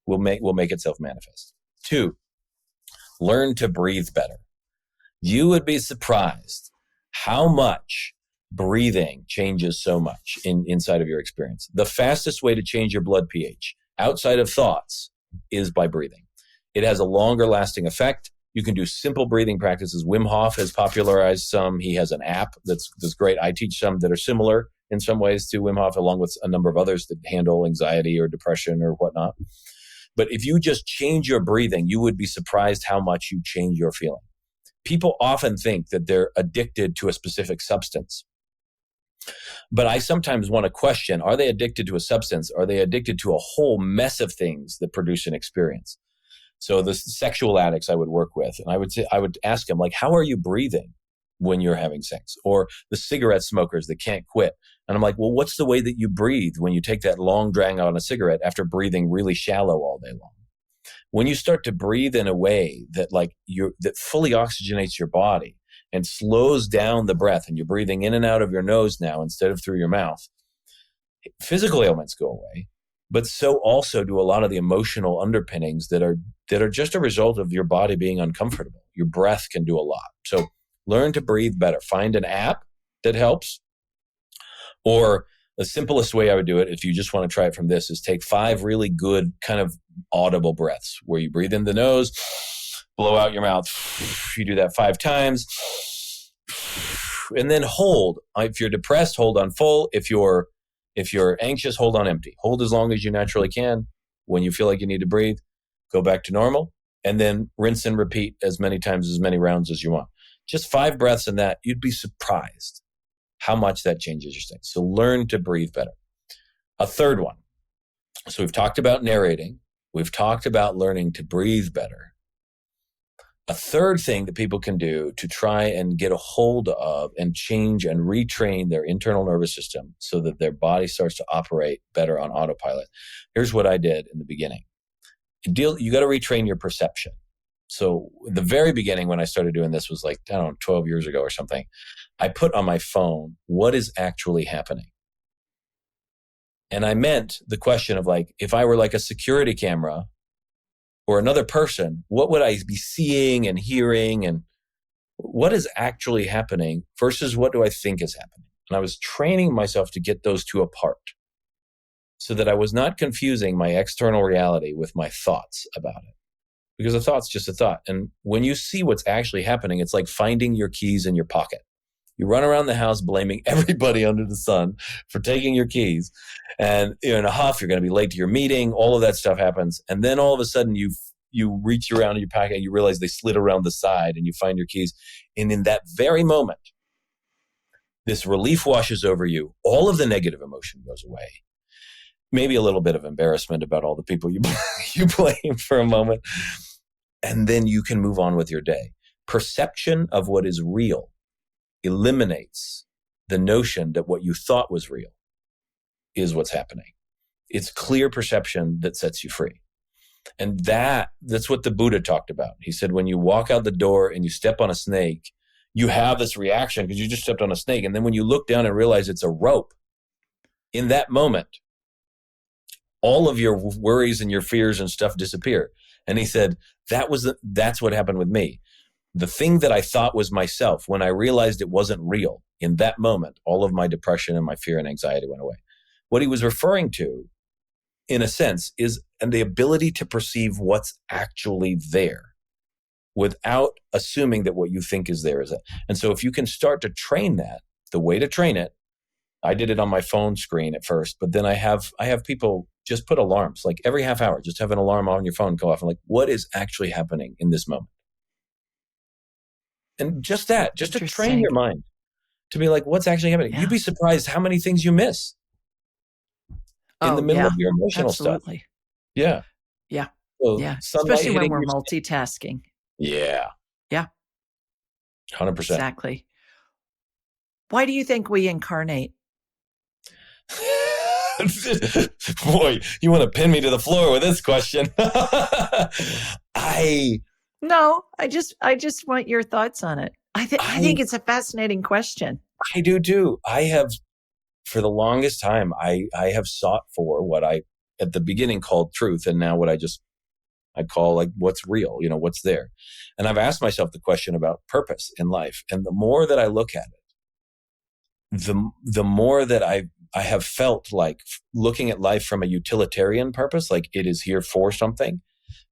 will make itself manifest. 2, learn to breathe better. You would be surprised how much breathing changes so much inside of your experience. The fastest way to change your blood pH outside of thoughts is by breathing. It has a longer lasting effect. You can do simple breathing practices. Wim Hof has popularized some. He has an app that's great. I teach some that are similar in some ways to Wim Hof, along with a number of others that handle anxiety or depression or whatnot. But if you just change your breathing, you would be surprised how much you change your feeling. People often think that they're addicted to a specific substance. But I sometimes want to question, are they addicted to a substance? Are they addicted to a whole mess of things that produce an experience? So the sexual addicts I would work with, and I would ask them, like, how are you breathing when you're having sex? Or the cigarette smokers that can't quit. And I'm like, well, what's the way that you breathe when you take that long drag on a cigarette after breathing really shallow all day long? When you start to breathe in a way that that fully oxygenates your body and slows down the breath, and you're breathing in and out of your nose now instead of through your mouth, physical ailments go away. But so also do a lot of the emotional underpinnings that are just a result of your body being uncomfortable. Your breath can do a lot. So learn to breathe better. Find an app that helps. Or the simplest way I would do it, if you just want to try it from this, is take 5 really good kind of audible breaths where you breathe in the nose, blow out your mouth. You do that 5 times. And then hold. If you're depressed, hold on full. If you're anxious, hold on empty. Hold as long as you naturally can. When you feel like you need to breathe, go back to normal, and then rinse and repeat as many times, as many rounds as you want. Just 5 breaths in that, you'd be surprised how much that changes your state. So learn to breathe better. A third one. So we've talked about narrating. We've talked about learning to breathe better. A third thing that people can do to try and get a hold of and change and retrain their internal nervous system so that their body starts to operate better on autopilot. Here's what I did in the beginning. You got to retrain your perception. So the very beginning when I started doing this was 12 years ago or something. I put on my phone, what is actually happening? And I meant the question of if I were like a security camera or another person, what would I be seeing and hearing, and what is actually happening versus what do I think is happening? And I was training myself to get those two apart so that I was not confusing my external reality with my thoughts about it. Because a thought's just a thought. And when you see what's actually happening, it's like finding your keys in your pocket. You run around the house blaming everybody under the sun for taking your keys. And you're in a huff. You're going to be late to your meeting. All of that stuff happens. And then all of a sudden you reach around in your pocket and you realize they slid around the side and you find your keys. And in that very moment, this relief washes over you. All of the negative emotion goes away. Maybe a little bit of embarrassment about all the people you blame for a moment. And then you can move on with your day. Perception of what is real eliminates the notion that what you thought was real is what's happening. It's clear perception that sets you free. And that's what the Buddha talked about. He said, when you walk out the door and you step on a snake, you have this reaction because you just stepped on a snake. And then when you look down and realize it's a rope, in that moment, all of your worries and your fears and stuff disappear. And he said, that's what happened with me. The thing that I thought was myself, when I realized it wasn't real, in that moment, all of my depression and my fear and anxiety went away. What he was referring to, in a sense, is the ability to perceive what's actually there without assuming that what you think is there is it. And so if you can start to train that, the way to train it, I did it on my phone screen at first, but then I have people just put alarms, like every half hour, just have an alarm on your phone go off and like, what is actually happening in this moment? And just to train your mind to be like, what's actually happening? Yeah. You'd be surprised how many things you miss in the middle of your emotional absolutely. stuff. Yeah. Yeah. So yeah. Especially when we're multitasking. Yeah. Yeah. 100%. Exactly. Why do you think we incarnate? Boy, you want to pin me to the floor with this question. No, I just want your thoughts on it. I think it's a fascinating question. I do too. I have, for the longest time, I have sought for what I at the beginning called truth, and now what I call like what's real, what's there. And I've asked myself the question about purpose in life. And the more that I look at it, the more that I have felt like looking at life from a utilitarian purpose, like it is here for something,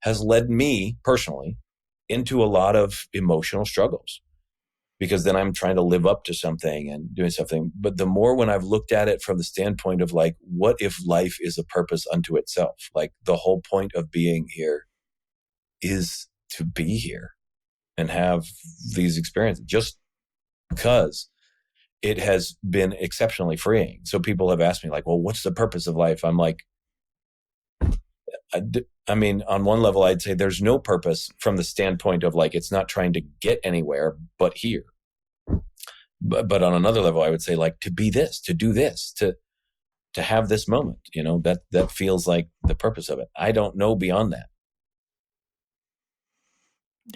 has led me personally into a lot of emotional struggles, because then I'm trying to live up to something and doing something. But the more when I've looked at it from the standpoint of like, what if life is a purpose unto itself? Like the whole point of being here is to be here and have these experiences, just because it has been exceptionally freeing. So people have asked me like, well, what's the purpose of life? I'm like, I mean, on one level, I'd say there's no purpose from the standpoint of like, it's not trying to get anywhere but here. But on another level, I would say like to be this, to do this, to have this moment, that feels like the purpose of it. I don't know beyond that.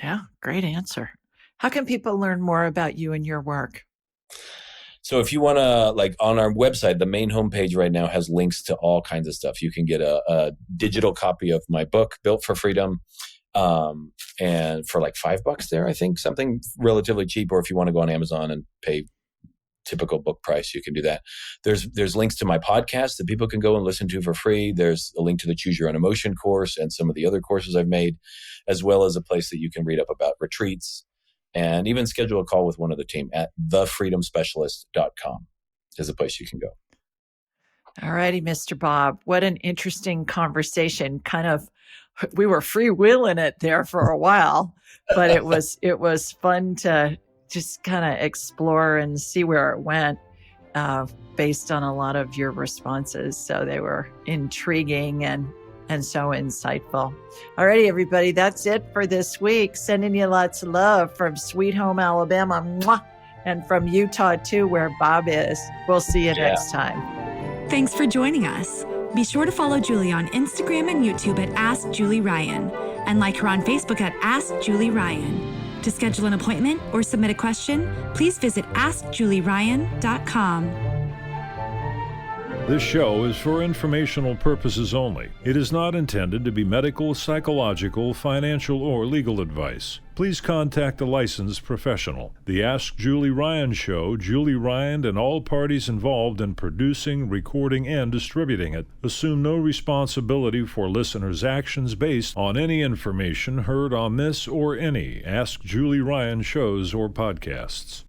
Yeah, great answer. How can people learn more about you and your work? So if you want to, like on our website, the main homepage right now has links to all kinds of stuff. You can get a digital copy of my book, Built for Freedom, and for like $5 there, I think, something relatively cheap. Or if you want to go on Amazon and pay typical book price, you can do that. There's links to my podcast that people can go and listen to for free. There's a link to the Choose Your Own Emotion course and some of the other courses I've made, as well as a place that you can read up about retreats and even schedule a call with one of the team at thefreedomspecialist.com is a place you can go. All righty, Mr. Bob. What an interesting conversation. We were freewheeling it there for a while, but it was fun to just kind of explore and see where it went based on a lot of your responses. So they were intriguing and so insightful. All righty, everybody. That's it for this week. Sending you lots of love from Sweet Home, Alabama. Mwah! And from Utah, too, where Bob is. We'll see you next time. Thanks for joining us. Be sure to follow Julie on Instagram and YouTube at Ask Julie Ryan and like her on Facebook at Ask Julie Ryan. To schedule an appointment or submit a question, please visit AskJulieRyan.com. This show is for informational purposes only. It is not intended to be medical, psychological, financial, or legal advice. Please contact a licensed professional. The Ask Julie Ryan Show, Julie Ryan and all parties involved in producing, recording, and distributing it assume no responsibility for listeners' actions based on any information heard on this or any Ask Julie Ryan shows or podcasts.